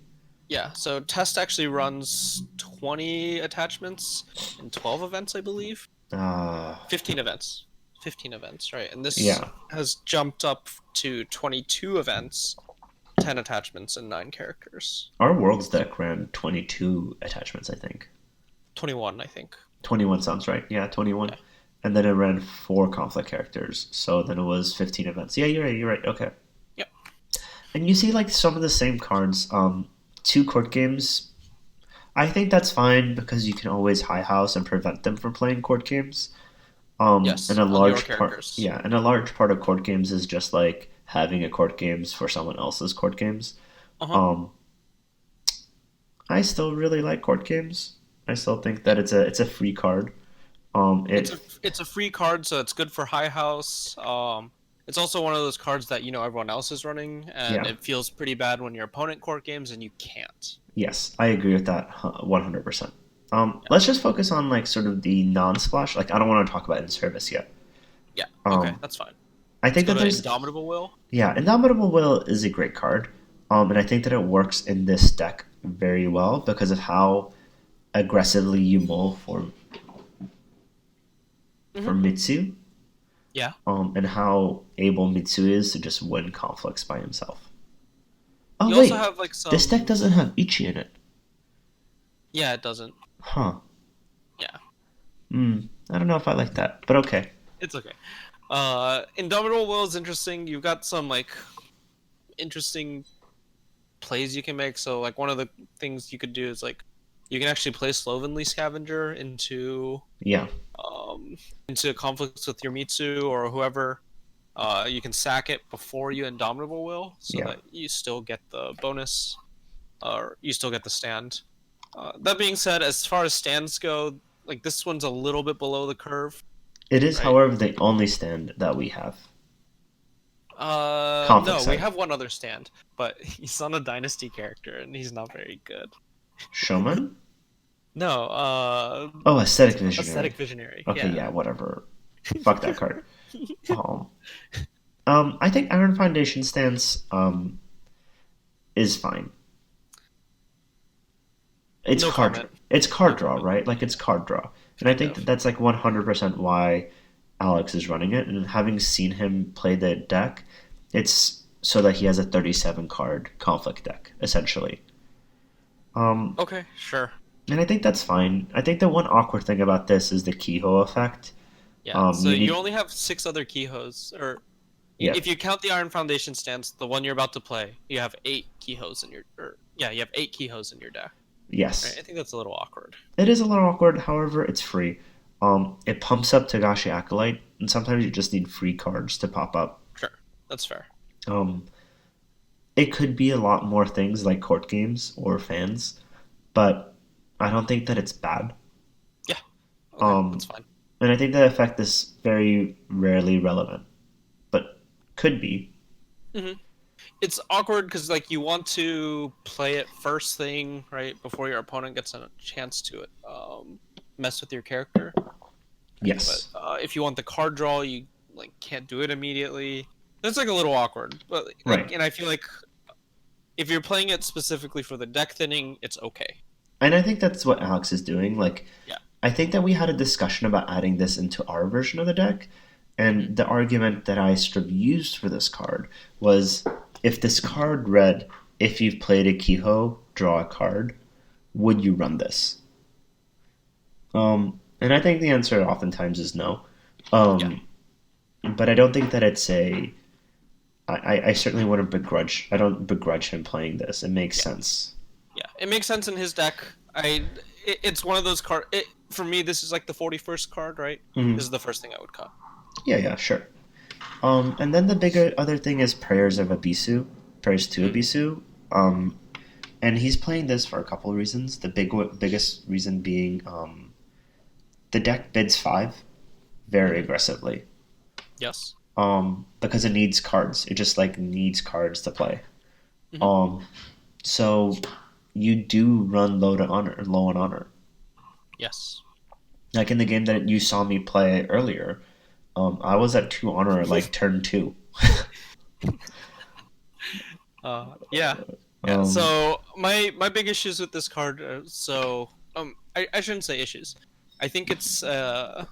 yeah. So test actually runs 20 attachments in 12 events, I believe. Uh, 15 events. 15 events, right? And this yeah, has jumped up to 22 events, 10 attachments, and 9 characters. our world's deck ran 22 attachments, I think. 21, I think. 21 sounds right. Yeah, 21. Yeah. And then it ran four conflict characters. So then it was 15 events. Yeah, you're right. You're right. Okay. Yep. And you see like some of the same cards. Two court games. I think that's fine because you can always high house and prevent them from playing court games. And Yes, a on your large part, characters. yeah, and a large part of court games is just like having a court games for someone else's court games. Uh huh. Um, I still really like court games. I still think that Yeah. it's a free card. It's It a it's a free card, so it's good for High House. It's also one of those cards that everyone else is running, and yeah. it feels pretty bad when your opponent court games and you can't. Yes, I agree with that 100%. Yeah. Let's just focus on like sort of the non-splash. Like I don't want to talk about in service yet. Yeah. Okay, Um, that's fine. I Let's think go that to there's Indomitable Will. yeah, Indomitable Will is a great card. And I think that it works in this deck very well because of how aggressively you mull for Hmm. Mitsu, Yeah. and how able Mitsu is to just win conflicts by himself. Oh You also wait, have like this deck some. doesn't have Ichi in it. Yeah, it doesn't. Huh. Yeah, I don't know if I like that, but okay. it's okay. Indomitable Will is interesting. You've got some like interesting plays you can make. So like one of the things you could do is like you can actually play Slovenly Scavenger Yeah, um into conflicts with your Mitsu or whoever. You can sack it before you Indomitable Will, so yeah. that you still get the bonus, or you still get the stand. That being said, as far as stands go, like this one's a little bit below the curve, It is, right? however, the only stand that we have. Conflict No, we side. have one other stand, but he's on a dynasty character and he's not very good. Showman? No, Oh, Aesthetic Aesthetic Visionary. Visionary. Okay, Yeah. yeah, whatever. Fuck that card. Um, I think Iron Foundation stance is fine. No comment. It's card No draw, comment. right? Like it's card draw, and I Kind think that of. that's like 100% why Alex is running it. And having seen him play the deck, it's so that he has a 37 card conflict deck essentially. Um, Okay, sure. and I think that's fine. I think the one awkward thing about this is the keyhole effect. Yeah. So You you need only have six other Keyhos, or yeah, if you count the Iron Foundation stance, the one you're about to play, you have eight Keyhos in your, or yeah, you have eight Keyhos in your deck. Right. yes. I think that's a little awkward. It is a little awkward, however, it's free. It pumps up Tagashi Acolyte, and sometimes you just need free cards to pop up. Sure, that's fair. Um, it could be a lot more things like court games or fans, but I don't think that it's bad. Yeah. Okay, that's Um, fine. and I think the effect is very rarely relevant, but could be. Hmm. It's awkward because like you want to play it first thing right before your opponent gets a chance to mess with your character, right? But Yes. if you want the card draw, you like can't do it immediately. That's like a little awkward. But like, Right. and I feel like if you're playing it specifically for the deck thinning, it's okay. And I think that's what Alex is doing. Like, Yeah. I think that we had a discussion about adding this into our version of the deck, Hmm. and the argument that I sort of used for this card was if this card read, if you've played a Kiho, draw a card, would you run this? And I think the answer oftentimes is no. Yeah. Um, but I don't think that it's a. I certainly wouldn't begrudge. I don't begrudge him playing this. It makes Yeah. sense. Yeah. It makes sense in his deck. It's one of those card. For me, this is like the 41st card, right? This Mhm. is the first thing I would cut. Yeah, yeah, sure. And then the bigger other thing is Prayers of Abisu, Prayers to Mm. Abisu. And he's playing this for a couple of reasons. Biggest reason being the deck bids 5 very Hmm. aggressively. Yes. Because it needs cards. It just like needs cards to play. Hmm. Um, so you do run low on honor. Yes. Like in the game that you saw me play earlier, I was at 2 honor at like turn 2. Yeah. Yeah. um, So my big issues with this card. I shouldn't say issues. I think it's hmm.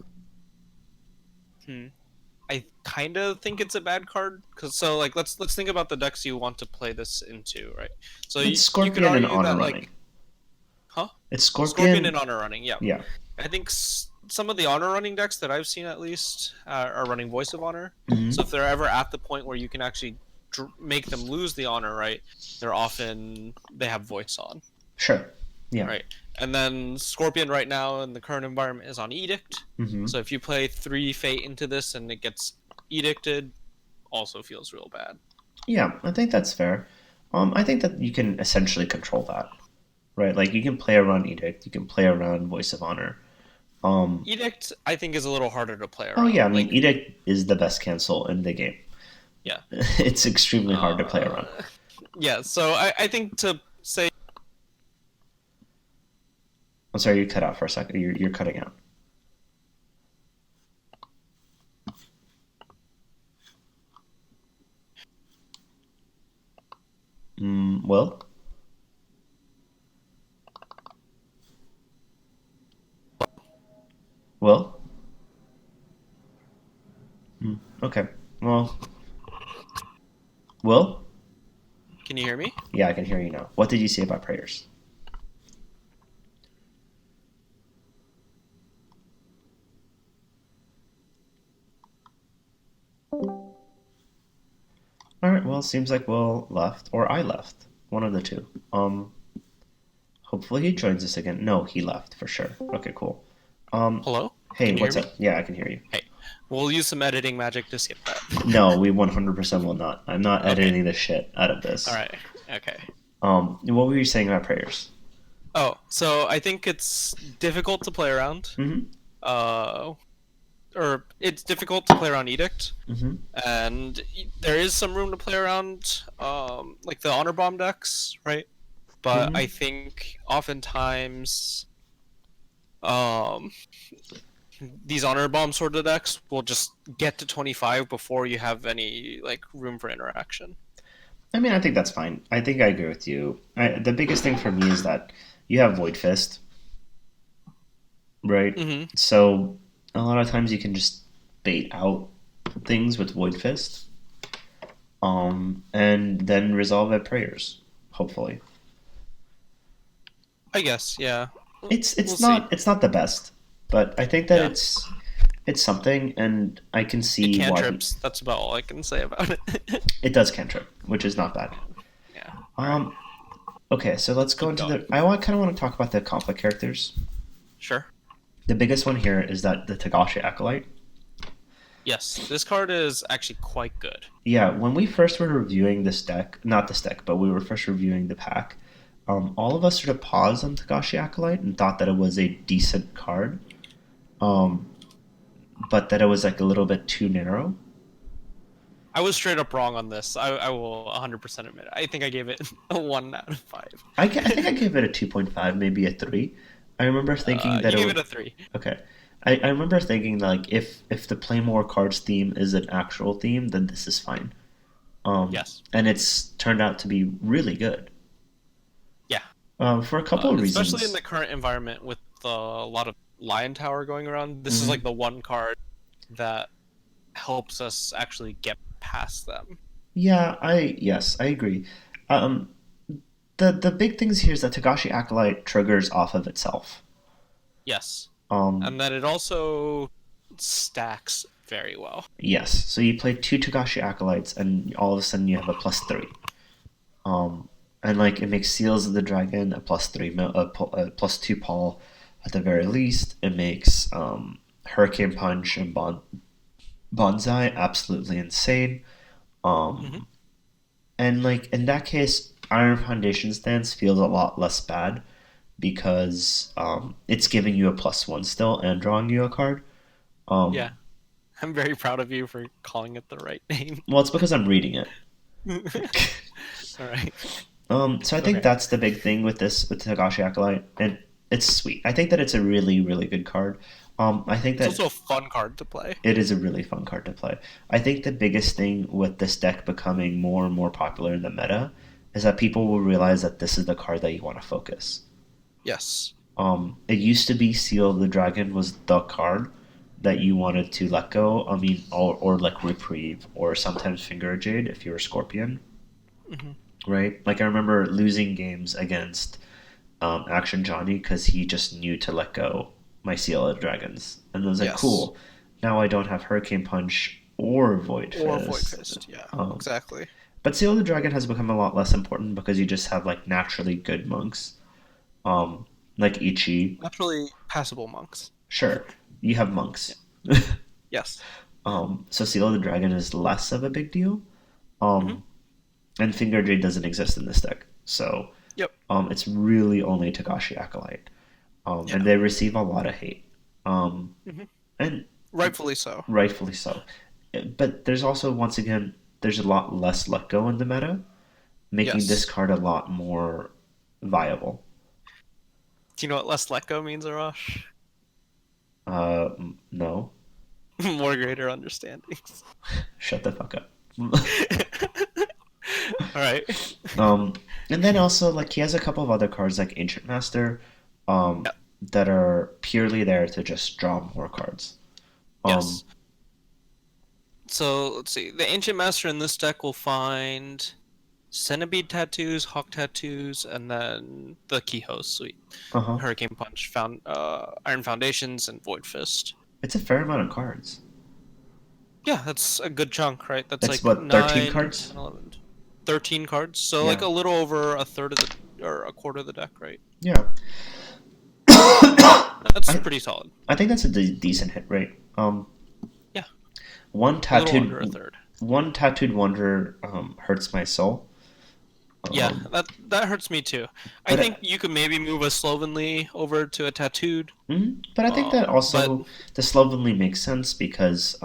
I kind of think it's a bad card because like let's think about the decks you want to play this into, right? So it's you could Scorpion and argue honor that running. like, huh? It's Scorpion Scorpion. and honor running, yeah. Yeah. I think some of the honor running decks that I've seen at least are running Voice of Honor. So Hmm. if they're ever at the point where you can actually make them lose the honor, right? They have voice on, Sure. Yeah. right? And then Scorpion right now in the current environment is on Edict. Hmm. So if you play 3 Fate into this and it gets edicted, also feels real bad. Yeah, I think that's fair. I think that you can essentially control that, right? Like you can play around Edict, you can play around Voice of Honor. Um, Edict, I think, is a little harder to play oh yeah, I around. mean Like, Edict is the best cancel in the game. yeah, It's extremely hard to play around. uh, yeah. So I think to say I'm sorry, you cut out for a second. You're cutting out. Will? Will? Okay. Well, Will? Can you hear me? Yeah, I can hear you now. What did you say about prayers? All right. Well, it seems like Will left, or I left. One of the two. Hopefully he joins us again. No, he left for sure. Okay, cool. Um, Hello? hey, Can you hear what's me? up? Yeah, I can hear you. Hey, we'll use some editing magic to skip that. No, we 100% will not. I'm not Okay. editing the shit out of All this. right. Okay. What were you saying about prayers? Oh, so I think it's difficult to play around. Mm-hmm. Uh, or it's difficult to play around Edict, Mm-hmm. and there is some room to play around, like the Honor Bomb decks, right? But I Mm-hmm. think oftentimes, um, these Honor Bomb sort of decks will just get to 25 before you have any like room for interaction. I mean, I think that's fine. I think I agree with you. The biggest thing for me is that you have Void Fist, right? Mm-hmm. So a lot of times you can just bait out things with Void Fist, and then resolve at prayers. Hopefully, I guess, yeah. it's We'll it's see. not it's not the best, but I think that Yeah. it's something, and I can It see why cantrips. That's about all I can say about it. it does cantrip, which is not bad. Yeah. All right. Um, okay, so let's go Keep into going. the. I want kind of want to talk about the conflict characters. Sure. The biggest one here is that the Tagashi Acolyte. Yes, this card is actually quite good. Yeah, when we first were reviewing this deck, not this deck, but we were first reviewing the pack, all of us sort of paused on Tagashi Acolyte and thought that it was a decent card, um, but that it was like a little bit too narrow. I was straight up wrong on this. I will 100% admit it. I think I gave it a 1 out of 5. I think I gave it a 2.5, maybe a 3. I remember thinking that You it gave would. it a 3. Okay. I remember thinking that, like, if the Play More Cards theme is an actual theme, then this is fine. Yes. And it's turned out to be really good. Yeah. For a couple of Especially in reasons. the current environment with a lot of Lion Tower going around. This is Hmm. like the one card that helps us actually get past them. Yeah, yes, I agree. Um, the big things here is that Tagashi Acolyte triggers off of itself. Yes. Um, And that it also stacks very well. yes, so you play two Tagashi Acolytes, and all of a sudden you have a +3. Um, and like it makes Seals of the Dragon a +3, a +2 Paul at the very least. It makes Hurricane Punch and Bonsai absolutely insane. Hmm. Um, and like in that case, Iron Foundation stance feels a lot less bad because it's giving you a +1 still and drawing you a card. Yeah. Um, I'm very proud of you for calling it the right name. well, it's because I'm reading it. All right. So I think Okay. that's the big thing with this with Tagashi Acolyte, and it's sweet. I think that it's a really really good card. I think It's that also a fun card to play. it is a really fun card to play. I think the biggest thing with this deck becoming more and more popular in the meta is that people will realize that this is the card that you want to focus. Yes. It used to be Seal of the Dragon was the card that you wanted to let go. I mean, or like Reprieve, or sometimes Finger of Jade if you're a Scorpion, Hmm. right? Like I remember losing games against Action Johnny because he just knew to let go my Seal of the Dragons, and I was like, Yes. cool. Now I don't have Hurricane Punch or Void Or Void Fist. Fist. Yeah. Um, Exactly. but Seal of the Dragon has become a lot less important because you just have like naturally good monks, um, like Ichi. Naturally passable monks. Sure, you have Yeah. monks. Yes. So Seal of the Dragon is less of a big deal. Hmm. Um, and Finger Jade doesn't exist in this deck. So Yep. it's really only Tagashi Acolyte. And Yeah. they receive a lot of hate. Hmm. And Rightfully so. rightfully so. But there's also, once again, there's a lot less let go in the meta, making this Yes. card a lot more viable. Do you know what Less Let Go means, Arash? No. More greater understandings. Shut the fuck up. All right. Um, and then also like he has a couple of other cards like Ancient Master, Yeah. that are purely there to just draw more cards. Um, Yes. So let's see. The Ancient Master in this deck will find Centipede tattoos, Hawk tattoos, and then the Keyhose suite. uh-huh. Hurricane Punch, found Iron Foundations, and Void Fist. It's a fair amount of cards. Yeah, that's a good chunk, right? That's It's like what, 13 9, cards? 10, 11, 13 cards. So like Yeah. a little over a third of the or a quarter of the deck, right? Yeah. That's I pretty solid. I think that's a decent hit rate. Yeah, One a little under a tattooed third. one tattooed wanderer hurts my soul. Yeah, Um, that hurts me too. I but think you could maybe move a Slovenly over to a tattooed. but I think that But also the slovenly makes sense because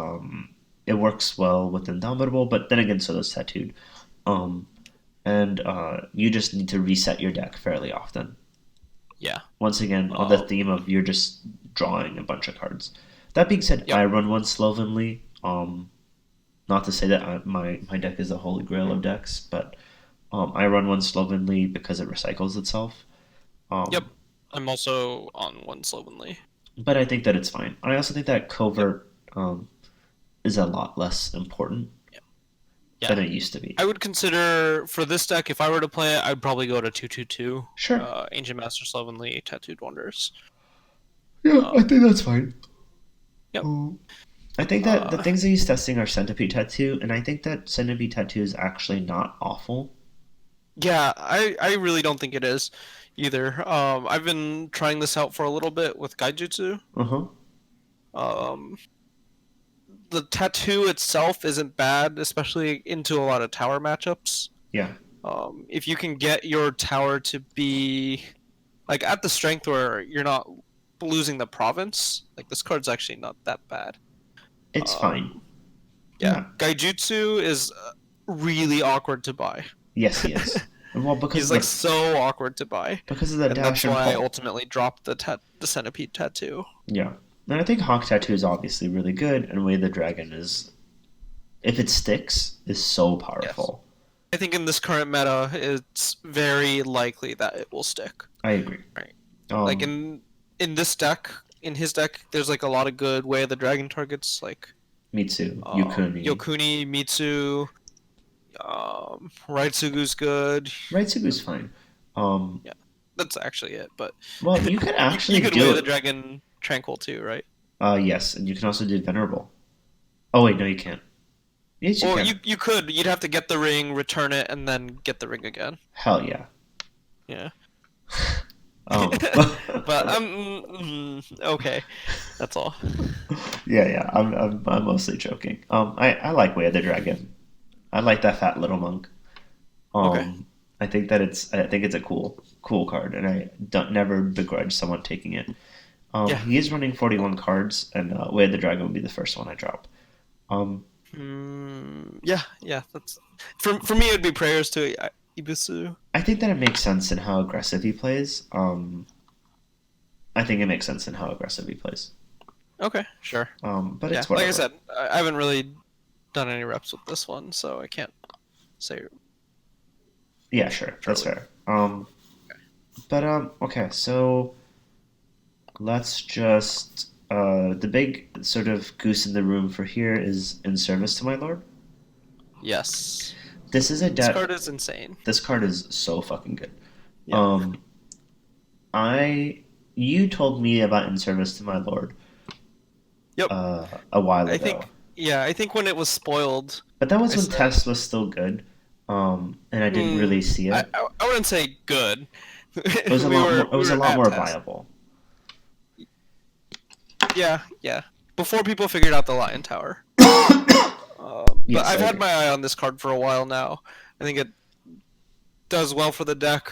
it works well with Indomitable, but then again, so does tattooed. Um, and you just need to reset your deck fairly often. yeah, Once again, on the um, theme of you're just drawing a bunch of cards. That being said, yep, I run one slovenly. Not to say that my deck is the holy grail of decks, but I run one slovenly because it recycles itself. yep. Um, I'm also on one Slovenly. but I think that it's fine. I also think that Yep, covert is a lot less important yeah, than yeah. it used to be. I would consider for this deck if I were to play it, I'd probably go to 2/2/2. Sure. Ancient Master Slovenly, Tattooed Wonders. Yeah, I Um, think that's fine. yep. Um, I think that the Uh, things that he's testing are Centipede Tattoo, and I think that Centipede Tattoo is actually not awful. yeah, I really don't think it is either. I've been trying this out for a little bit with Gaijutsu. Uh huh. Um, the tattoo itself isn't bad, especially into a lot of tower matchups. Yeah. If you can get your tower to be like at the strength where you're not losing the province, like this card's actually not that bad. It's fine. Um, yeah, Yeah. Gaijutsu is really awkward to buy. Yes, he is. Well, He's like so awkward to buy, because of the and dash that's and why I pull. ultimately dropped the centipede tattoo. Yeah. And I think Hawk Tattoo is obviously really good, and Way the Dragon is, if it sticks, is so Yes, powerful. I think in this current meta, it's very likely that it will stick. I agree. Right, like Um, in this deck, in his deck, there's like a lot of good Way of the Dragon targets, like Mitsu, Yukuni. Yokuni, Mitsu, Raitsugu's good. Raitsugu's fine. Um, Yeah, that's actually it. But well, you could you actually could do Way the it. Dragon Tranquil too, right? Yes, and you can also do Venerable. Oh, wait, no, you can't. Yes, you Well, can. you could. You'd have to get the ring, return it, and then get the ring again. Hell yeah. Yeah. Um, But okay. That's all. yeah, I'm mostly joking. I like Way of the Dragon. I like that fat little monk. Okay. I think it's a cool card, and I don't never begrudge someone taking it. Yeah. He is running 41 cards, and Way of the Dragon will be the first one I drop. Um, Yeah, yeah. That's for me. It'd be prayers to Ibusu. I think that it makes sense in how aggressive he plays. I think it makes sense in how aggressive he plays. Okay, sure. But Yeah, it's like I whatever. said, I haven't really done any reps with this one, so I can't say Yeah, sure, that's truly. fair. But okay, so let's just the big sort of goose in the room for here is In Service to My Lord. Yes, This is a this deck. card is insane. This card is so fucking good. Yeah, Um, I you told me about In Service to My Lord yep. a while I ago, think yeah, I think when it was spoiled, but that was I when said, Test was still good. And I didn't really see it. I wouldn't say good. It was a lot more. It We was a were lot at more test. viable. Yeah, yeah. Before people figured out the Lion Tower. But Yes, I've I had agree. my eye on this card for a while now. I think it does well for the deck.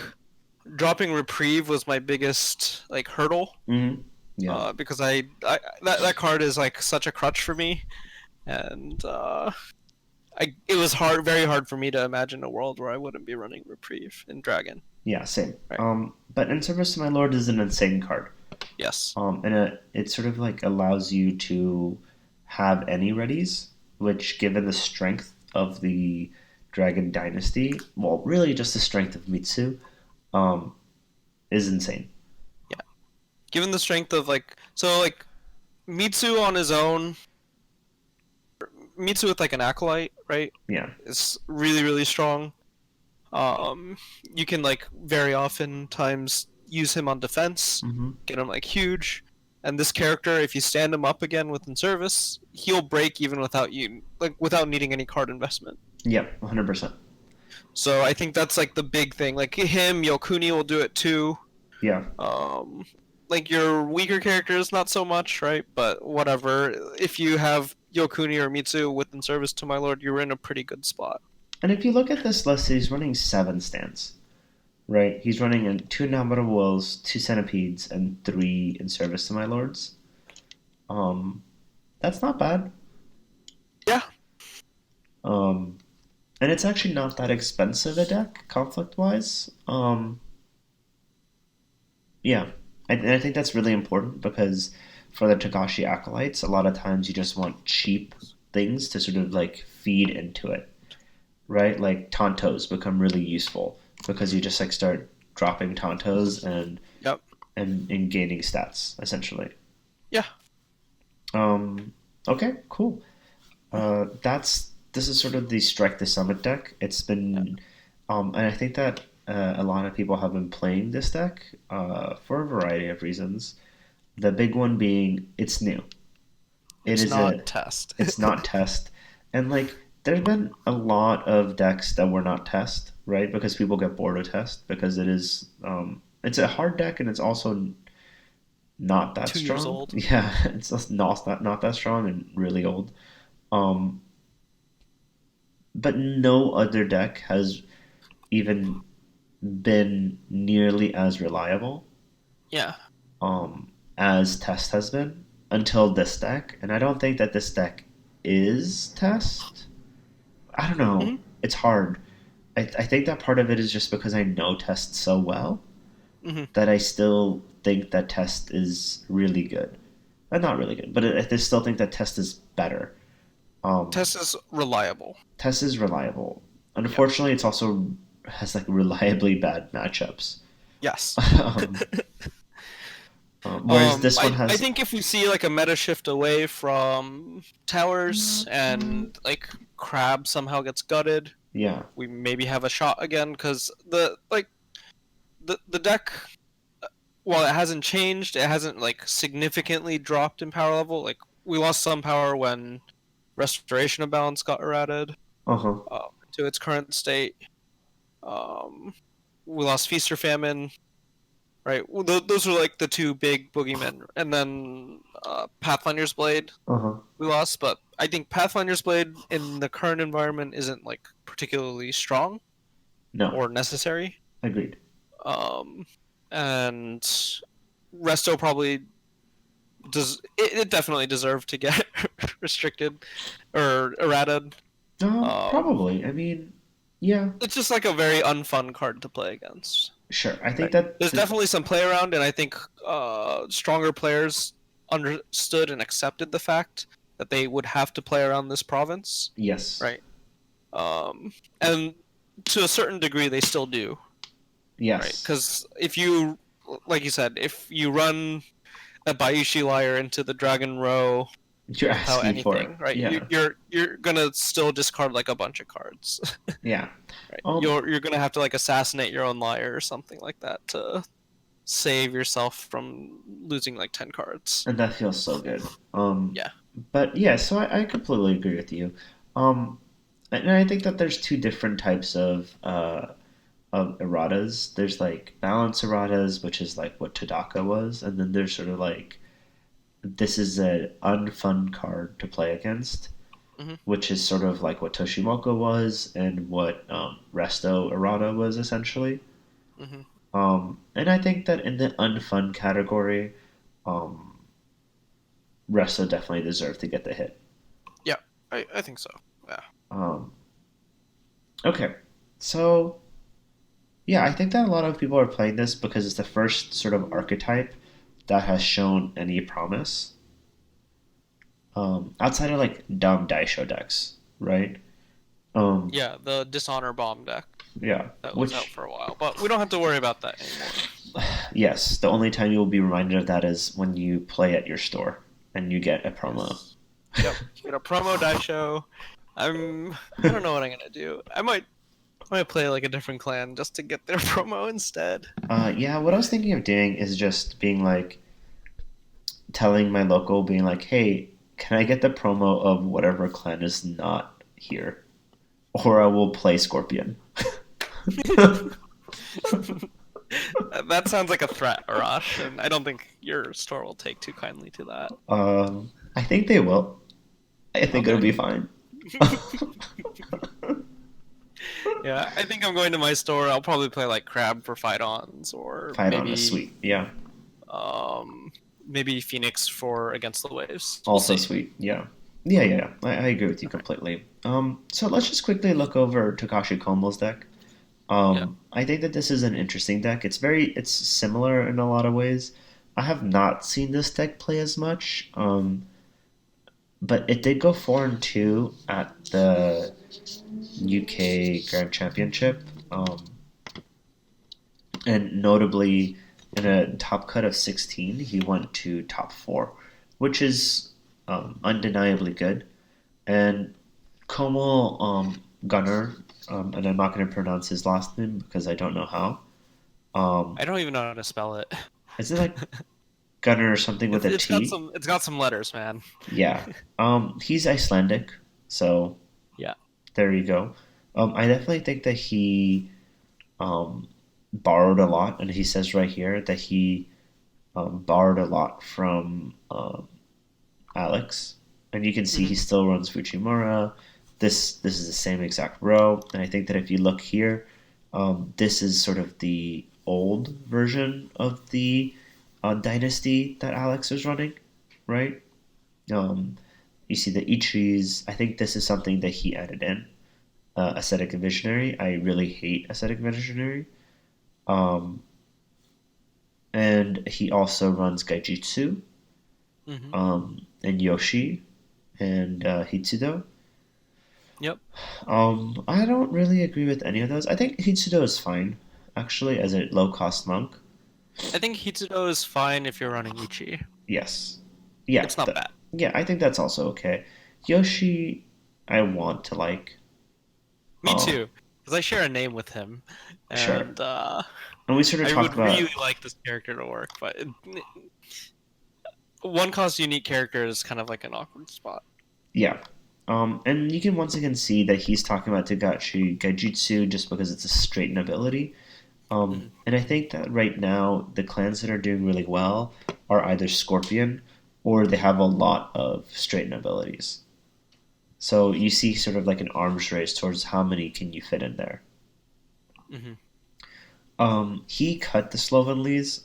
Dropping Reprieve was my biggest like hurdle, Yeah. because that card is like such a crutch for me, and it was hard, very hard for me to imagine a world where I wouldn't be running Reprieve in Dragon. Yeah, same. Right. But In Service to My Lord is an insane card. Yes. And it sort of like allows you to have any readies, which, given the strength of the Dragon Dynasty, well, really just the strength of Mitsu, um, is insane. Yeah. Given the strength of like Mitsu on his own, Mitsu with like an acolyte, right? Yeah. Is really really strong. You can like very often times use him on defense, Mm-hmm. get him like huge. And this character, if you stand him up again within service, he'll break even without you, like without needing any card investment. Yep, 100%. So I think that's like the big thing. Like him, Yokuni will do it too. Yeah. Um, like your weaker characters, not so much, right? But whatever. If you have Yokuni or Mitsu within service to my lord, you're in a pretty good spot. And if you look at this list, he's running 7 stands, right? He's running in 2 Indomitable Wolves, 2 Centipedes, and 3 In Service to My Lords. Um, that's not bad. Yeah. Um, and it's actually not that expensive a deck, conflict wise. Yeah. And I think that's really important because for the Togashi Acolytes, a lot of times you just want cheap things to sort of like feed into it, right? Like Tontos become really useful because you just like start dropping Tontos Yep. and gaining stats essentially. Yeah. Um, okay, cool. That's this is sort of the Strike the Summit deck. It's been, and I think that a lot of people have been playing this deck for a variety of reasons. The big one being it's new. It It's is a not test. it's not test, and like there's been a lot of decks that were not test, right? Because people get bored of test because it's a hard deck and it's also not that 2 years strong. old. Yeah, it's just not that strong and really old. Um, but no other deck has even been nearly as reliable Yeah. as Test has been until this deck, and I don't think that this deck is Test. I don't know. Hmm. It's hard. I think that part of it is just because I know Test so well Hmm. that I still think that Test is really good. Not really good, but I still think that Test is better. Um, Test is reliable. Test is reliable. Yeah. Unfortunately, it's also has like reliably bad matchups. Yes. um, whereas this one I has, think if we see like a meta shift away from towers and like crab somehow gets gutted, yeah, we maybe have a shot again because the deck, while it hasn't changed, it hasn't like significantly dropped in power level. Like we lost some power when Restoration of Balance got errated uh huh, to its current state. Um, we lost Feast or Famine, right? Well, those are like the two big boogeymen, and then Pathfinder's Blade uh huh. we lost, but I think Pathfinder's Blade in the current environment isn't like particularly strong No, or necessary. agreed. Um, and Resto probably it definitely deserved to get restricted or errated. Um, Probably. I mean, yeah, it's just like a very unfun card to play against. sure. I think Right. that There's definitely some play around, and I think stronger players understood and accepted the fact that they would have to play around this province, yes, right? And to a certain degree, they still do, right? yes, Because if you, like you said, if you run a Baishi Liar into the Dragon Row you're without asking for it. anything, right? Yeah, You're gonna still discard like a bunch of cards, yeah. right? Um, You're gonna have to like assassinate your own liar or something like that to save yourself from losing like 10 cards. and that feels so good. Yeah. But yeah, so I completely agree with you. Um, and I think that there's two different types of erratas. There's like balance erratas, which is like what Tadaka was, and then there's sort of like this is an unfun card to play against, Hmm. which is sort of like what Toshimoka was and what Resto errata was essentially. Hmm. And I think that in the unfun category, um, Resto definitely deserved to get the hit. Yeah, I think so. Yeah. Um, okay, so yeah, I think that a lot of people are playing this because it's the first sort of archetype that has shown any promise. Outside of like dumb Daisho decks, right? Um, Yeah, the Dishonor bomb deck yeah, that was out which for a while, but we don't have to worry about that anymore. yes, the only time you will be reminded of that is when you play at your store and you get a promo. Yes. Yep. You get a promo die show. I don't know what I'm gonna do. I might play like a different clan just to get their promo instead. Yeah, what I was thinking of doing is just being like telling my local, being like, "Hey, can I get the promo of whatever clan is not here, or I will play Scorpion." That sounds like a threat, Arash, and I don't think your store will take too kindly to that. I think they will. I think it'll Okay. be fine. Yeah, I think I'm going to my store. I'll probably play like Crab for Fight-Ons, or Fight on a maybe sweet, yeah, maybe Phoenix for Against the Waves. We'll also see. sweet, yeah, yeah, yeah, yeah. I agree with you Okay. completely. So let's just quickly look over Takashi Komo's deck. Yeah. I think that this is an interesting deck. It's similar in a lot of ways. I have not seen this deck play as much, but it did go 4-2 at the UK Grand Championship, and notably in a top cut of 16, he went to top four, which is undeniably good. And Como Gunner, and I'm not going to pronounce his last name because I don't know how. Um, I don't even know how to spell it. is it like Gunner or something with It's a it's got T? some letters, man. Yeah. He's Icelandic, so Yeah. there you go. I definitely think that he um, borrowed a lot, and he says right here that he borrowed a lot from Alex, and you can see he Hmm. still runs Fujimura. This is the same exact row, and I think that if you look here, this is sort of the old version of the dynasty that Alex was running, right? Um, you see the Ichis. I think this is something that he added in. Ascetic Visionary. I really hate Ascetic Visionary. Um, and he also runs Gaijutsu, Hmm. and Yoshi and Hitsudo. Yep. I don't really agree with any of those. I think Hitsudo is fine, actually, as a low cost monk. I think Hitsudo is fine if you're running Ichi. Yes. Yeah. It's not bad. Yeah, I think that's also okay. Yoshi, I want to like. Me Um, too, because I share a name with him, sure. and And we sort of I talked would about, really like this character to work, but one cost unique character is kind of like an awkward spot. yeah. And you can once again see that he's talking about Tagachi Gaijutsu just because it's a straight ability. Hmm. And I think that right now the clans that are doing really well are either Scorpion or they have a lot of straighten abilities. So you see sort of like an arms race towards how many can you fit in there. Hmm. He cut the Slovenlies.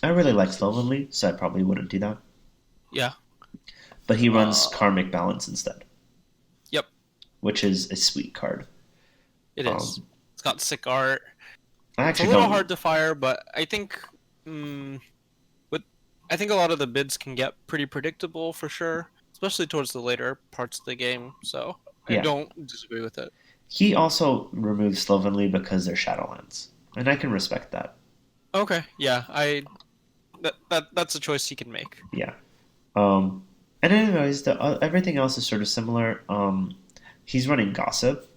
I really like Slovenly, so I probably wouldn't do that. Yeah. But he runs Uh, Karmic Balance instead, yep. which is a sweet card. It is. Um, It's got sick art. I It's a actually little don't. hard to fire, but I think, mm, with I think a lot of the bids can get pretty predictable for sure, especially towards the later parts of the game. So I Yeah, don't disagree with it. he also removes Slovenly because they're Shadowlands, and I can respect that. Okay, yeah, that's a choice he can make. Yeah. Um, and anyways, everything else is sort of similar. He's running Gossip.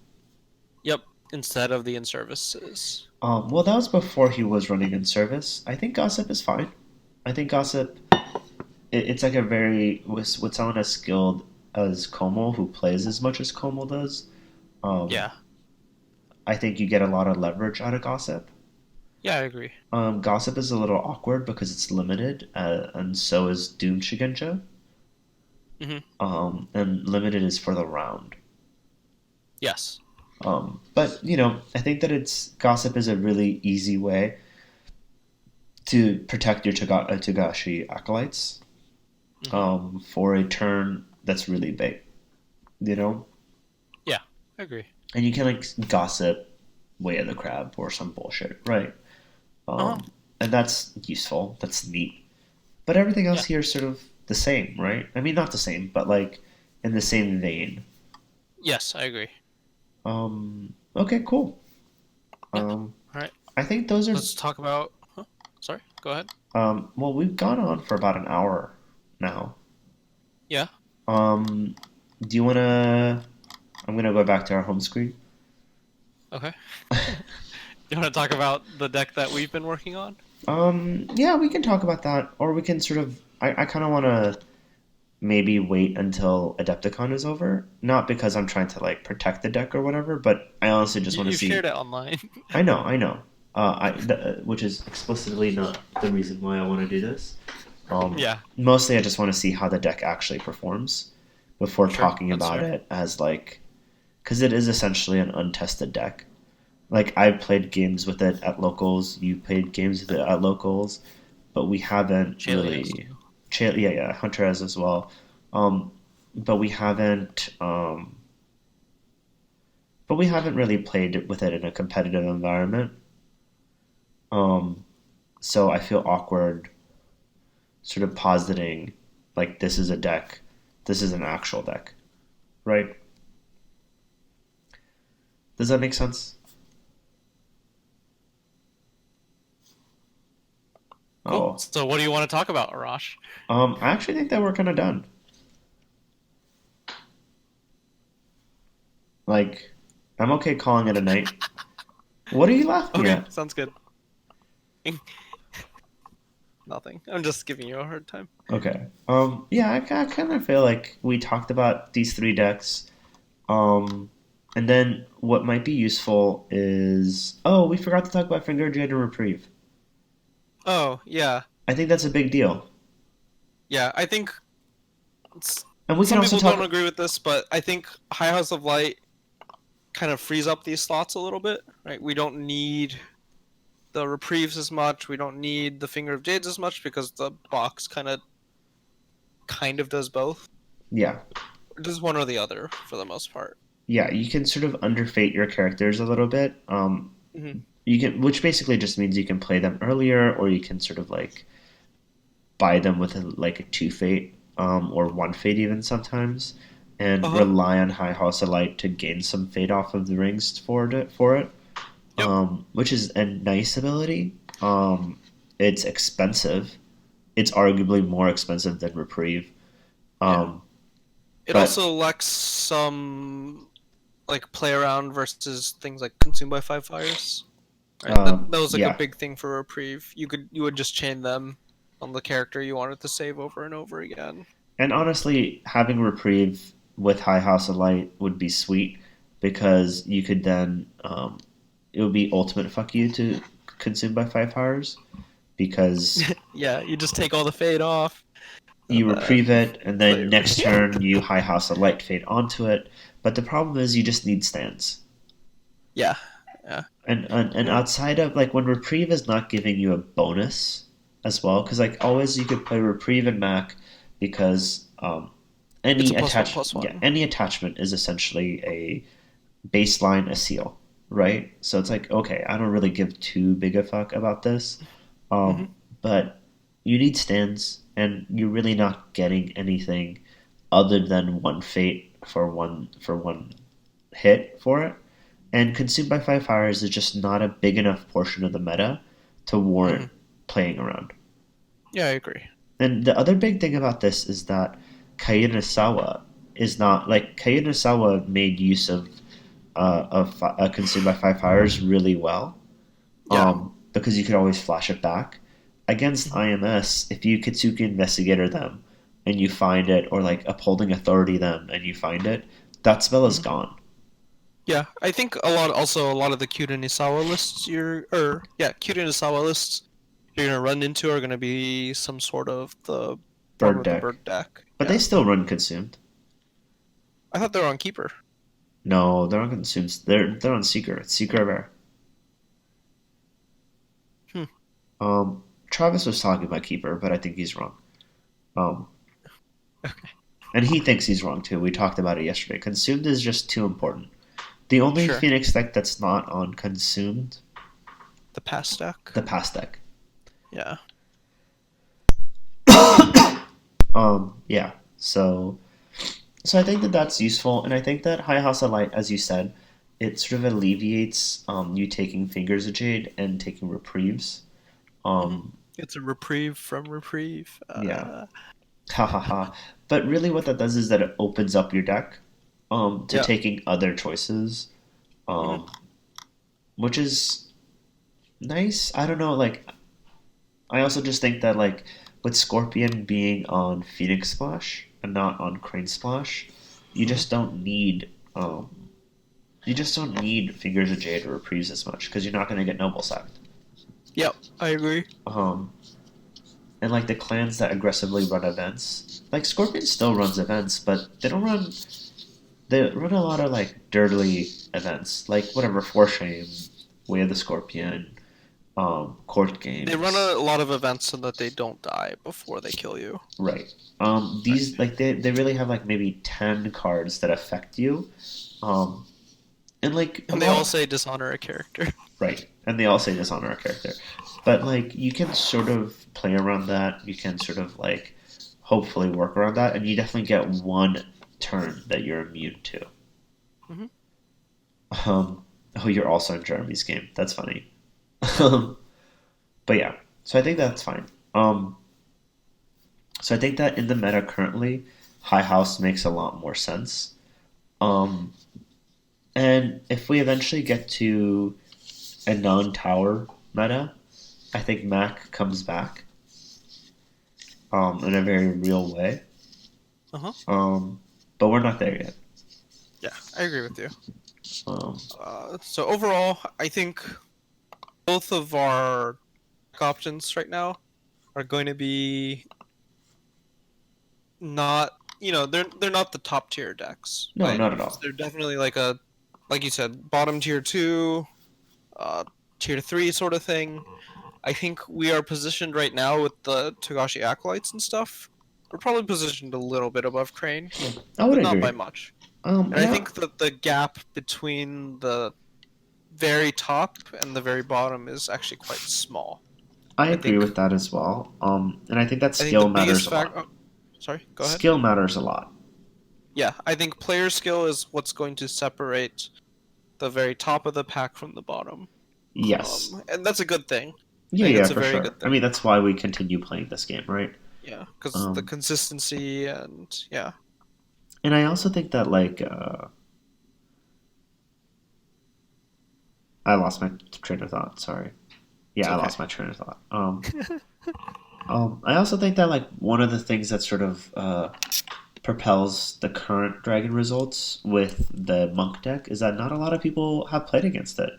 Yep, instead of the in services. Well, that was before he was running in service. I think Gossip is fine. I think Gossip, it's like a very with someone as skilled as Como who plays as much as Como does. Um, Yeah, I think you get a lot of leverage out of Gossip. yeah, I agree. Gossip is a little awkward because it's limited, and so is Doom Shigenja. Hmm. And limited is for the round. Yes. But I think that it's Gossip is a really easy way to protect your Togashi acolytes. Hmm. for a turn that's really big, you know? Yeah, I agree. And you can like gossip Way of the Crab or some bullshit, right? Uh-huh. And that's useful. That's neat. But everything else Yeah. here is sort of the same, right? I mean, not the same, but like in the same vein. Yes, I agree. Okay, cool. Yeah. Um, All right. I think those are, Let's talk about. Huh? Sorry. Go ahead. well, we've gone on for about an hour now. Yeah. Um, do you want to, I'm going to go back to our home screen. Okay. You want to talk about the deck that we've been working on? Yeah, we can talk about that, or we can sort of, I kind of want to maybe wait until Adepticon is over. Not because I'm trying to like protect the deck or whatever, but I honestly just want to You've shared see. it online. I know. Which is explicitly not the reason why I want to do this. Yeah. Mostly, I just want to see how the deck actually performs before Sure. talking That's about fair. it as like, because it is essentially an untested deck. Like I've played games with it at locals, you played games with it at locals, but we haven't Chalias. really. Yeah, Hunter has as well. Um, but we haven't. But we haven't really played with it in a competitive environment. Um, so I feel awkward sort of positing like this is a deck, this is an actual deck, right? Does that make sense? Cool. Oh, So, what do you want to talk about, Arash? I actually think that we're kind of done. Like, I'm okay calling it a night. What are you laughing Okay, at? sounds good. Nothing. I'm just giving you a hard time. Okay. Yeah, I kind of feel like we talked about these three decks. And then what might be useful is, oh, we forgot to talk about Finger Jade and Reprieve. Oh, yeah. I think that's a big deal. Yeah, I think And we can some also people don't talk. agree with this, but I think High House of Light kind of frees up these slots a little bit, right? We don't need the reprieves as much. We don't need the Finger of Jades as much because the box kind of does both. Yeah, It does one or the other for the most part. yeah, you can sort of underfate your characters a little bit. Hmm. You can, which basically just means you can play them earlier, or you can sort of like buy them with like a two fate, or one fate even sometimes, and Uh-huh. rely on High House of Light to gain some fate off of the rings for it. Yep. Which is a nice ability. It's expensive. It's arguably more expensive than Reprieve. Yeah. Um, It but also lacks some like play around versus things like consumed by five fires. Right. That was like a yeah, big thing for reprieve. You would just chain them on the character you wanted to save over and over again. and honestly, having Reprieve with High House of Light would be sweet because you could then it would be ultimate fuck you to consume by five powers because Yeah, you just take all the fade off you and reprieve then it and play. then next turn you High House of Light fade onto it. But the problem is you just need stands. Yeah, yeah, And yeah. outside of like when reprieve is not giving you a bonus as well, because like always you could play reprieve and Mac because It's any a plus one attach plus yeah one. any attachment is essentially a baseline a seal, right? So it's like okay, I don't really give too big a fuck about this, Hmm. but you need stands, and you're really not getting anything other than one fate for one hit for it. And Consumed by Five Fires is just not a big enough portion of the meta to warrant Hmm. playing around. Yeah, I agree. And the other big thing about this is that Kayunasawa is not like Kayunasawa made use of Consumed by Five Fires really well, Yeah. because you could always flash it back. Against Hmm. IMS, if you Kitsuki Investigator them and you find it, or like Upholding Authority them and you find it, that spell is Hmm. gone. Yeah, I think a lot of the Kyuden Isawa lists Kyuden Isawa lists you're gonna run into are gonna be some sort of the Bird probably the deck. bird deck. But they Yeah. still run Consumed. I thought they were on Keeper. No, they're not consumed. They're on Seeker. It's Seeker Rare. Hmm. Um, Travis was talking about Keeper, but I think he's wrong. Um, Okay. And he thinks he's wrong too. We talked about it yesterday. Consumed is just too important. The only Sure. Phoenix deck that's not on Consumed, The pass deck. the past deck. Yeah. Yeah. So I think that that's useful, and I think that High House of Light, as you said, it sort of alleviates you taking Fingers of Jade and taking reprieves. hmm Um, It's a reprieve from reprieve. yeah, ha ha ha. But really, what that does is that it opens up your deck to Yeah. taking other choices, hmm um, which is nice. I don't know, like I also just think that like with Scorpion being on Phoenix Splash and not on Crane Splash, you hmm just don't need you just don't need Fingers of Jade or Reprieves as much because you're not going to get Noble sacked. Yep. I agree. Um, and like the clans that aggressively run events, like Scorpion still runs events, but they don't run. They run a lot of like dirtily events, like whatever For Shame, Way of the Scorpion, court They run games. a lot of events so that they don't die before they kill you. Right. Right. These like they really have like maybe 10 cards that affect you. Um, and like a And they all lot say dishonor a character. right. And they all say dishonor a character. But like you can sort of play around that. You can sort of like hopefully work around that and you definitely get one turn that you're immune to. hmm Um oh you're also in Jeremy's game. That's funny. But yeah. So I think that's fine. So I think that in the meta currently, High House makes a lot more sense. Um, and if we eventually get to a non-tower meta, I think Mac comes back in a very real way. Uh-huh. Um, but we're not there yet. Yeah, I agree with you. Um, So overall, I think both of our options right now are going to be not, they're not the top tier decks by no, any not at means. all. They're definitely like like you said, bottom tier two, uh, tier three sort of thing. I think we are positioned right now with the Togashi acolytes and stuff. We're probably positioned a little bit above Crane, I would but not by agree. much. And And I think that the gap between the very top and the very bottom is actually quite small. I I agree think with that as well. And I think that I think the skill matters biggest a fact. lot. Oh, sorry, go ahead. Skill matters a lot. Yeah, I think player skill is what's going to separate the very top of the pack from the bottom. Yes. And that's a good thing. I Yeah, think yeah, that's a for very sure. good I mean, thing. that's why we continue playing this game, right? Yeah, because the Um, consistency and yeah. and I also think that like I lost my train of thought. Sorry. It's Yeah, I okay. lost my train of thought. I also think that like one of the things that sort of propels the current dragon results with the monk deck is that not a lot of people have played against it.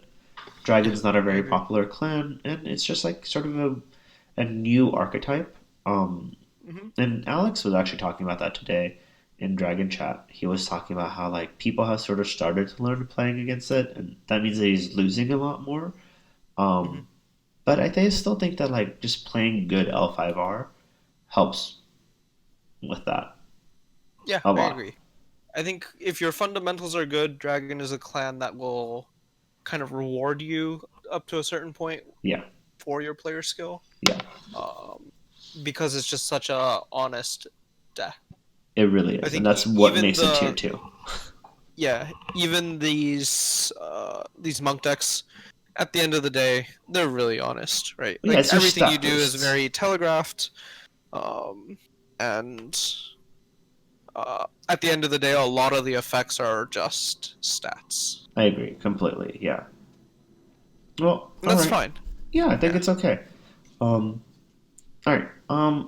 Yeah, Dragon's not a I very agree. popular clan, and it's just like sort of a new archetype. hmm And Alex was actually talking about that today in Dragon Chat. He was talking about how like people have sort of started to learn playing against it, and that means that he's losing a lot more. hmm Um, but still think that like just playing good L5R helps with that Yeah, a I lot. agree. I think if your fundamentals are good, Dragon is a clan that will kind of reward you up to a certain point Yeah, for your player skill. yeah, Um, because it's just such a honest deck. it really I is, and think that's what even makes it tier the two. yeah, even these monk decks, at the end of the day, they're really honest, right? But yeah, Like it's just everything stat you do is boosts. very telegraphed, and at the end of the day, a lot of the effects are just stats, I agree completely. Yeah. Well, and all that's right. fine. Yeah, I think Yeah, it's okay. Um, all right.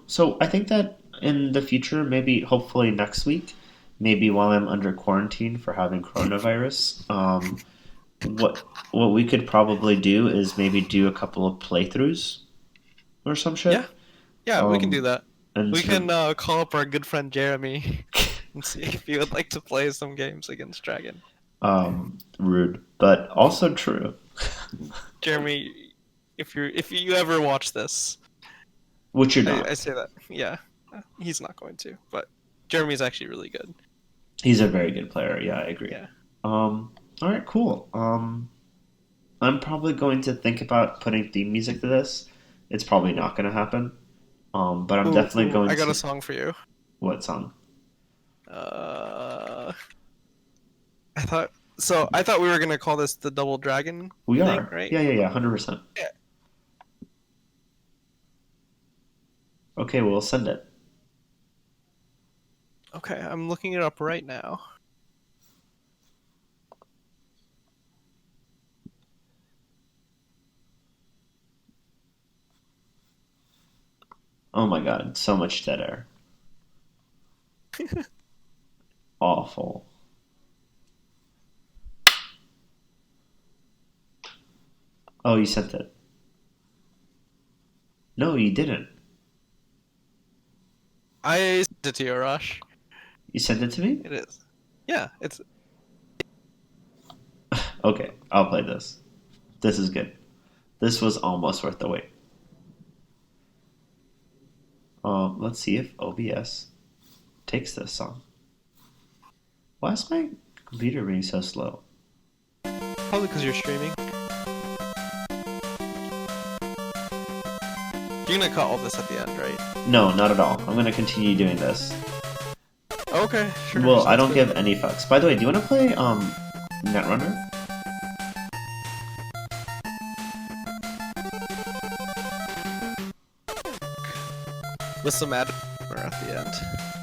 So I think that in the future, maybe hopefully next week, maybe while I'm under quarantine for having coronavirus, what we could probably do is maybe do a couple of playthroughs or some yeah, shit. yeah. We can do Um, that. and We sort can of call up our good friend Jeremy and see if he would like to play some games against Dragon. rude, but also true. Jeremy, if you ever watch this, Which you're I not. say that. Yeah, he's not going to, but Jeremy's actually really good. He's a very good player. Yeah, I agree. Yeah. All right, cool. I'm probably going to think about putting theme music to this. It's probably not going to happen. But I'm definitely I going got to. a song for you. What song? Uh, I thought we were gonna call this the Double Dragon We thing, are. right? Yeah, 100%. Yeah. Okay, we'll send it. Okay, I'm looking it up right now. Oh my god, so much dead air. Awful. Oh, you sent it. No, you didn't. I sent it to you, Rush. You sent it to me? It is. Yeah, it's Okay, I'll play this. This is good. This was almost worth the wait. Let's see if OBS takes this song. Why is my computer being so slow? probably because you're streaming. You're gonna cut all this at the end, right? No, not at all. I'm gonna continue doing this. Okay, sure. Well, I sounds don't good. give any fucks. By the way, do you want to play Netrunner? With some ad at the end.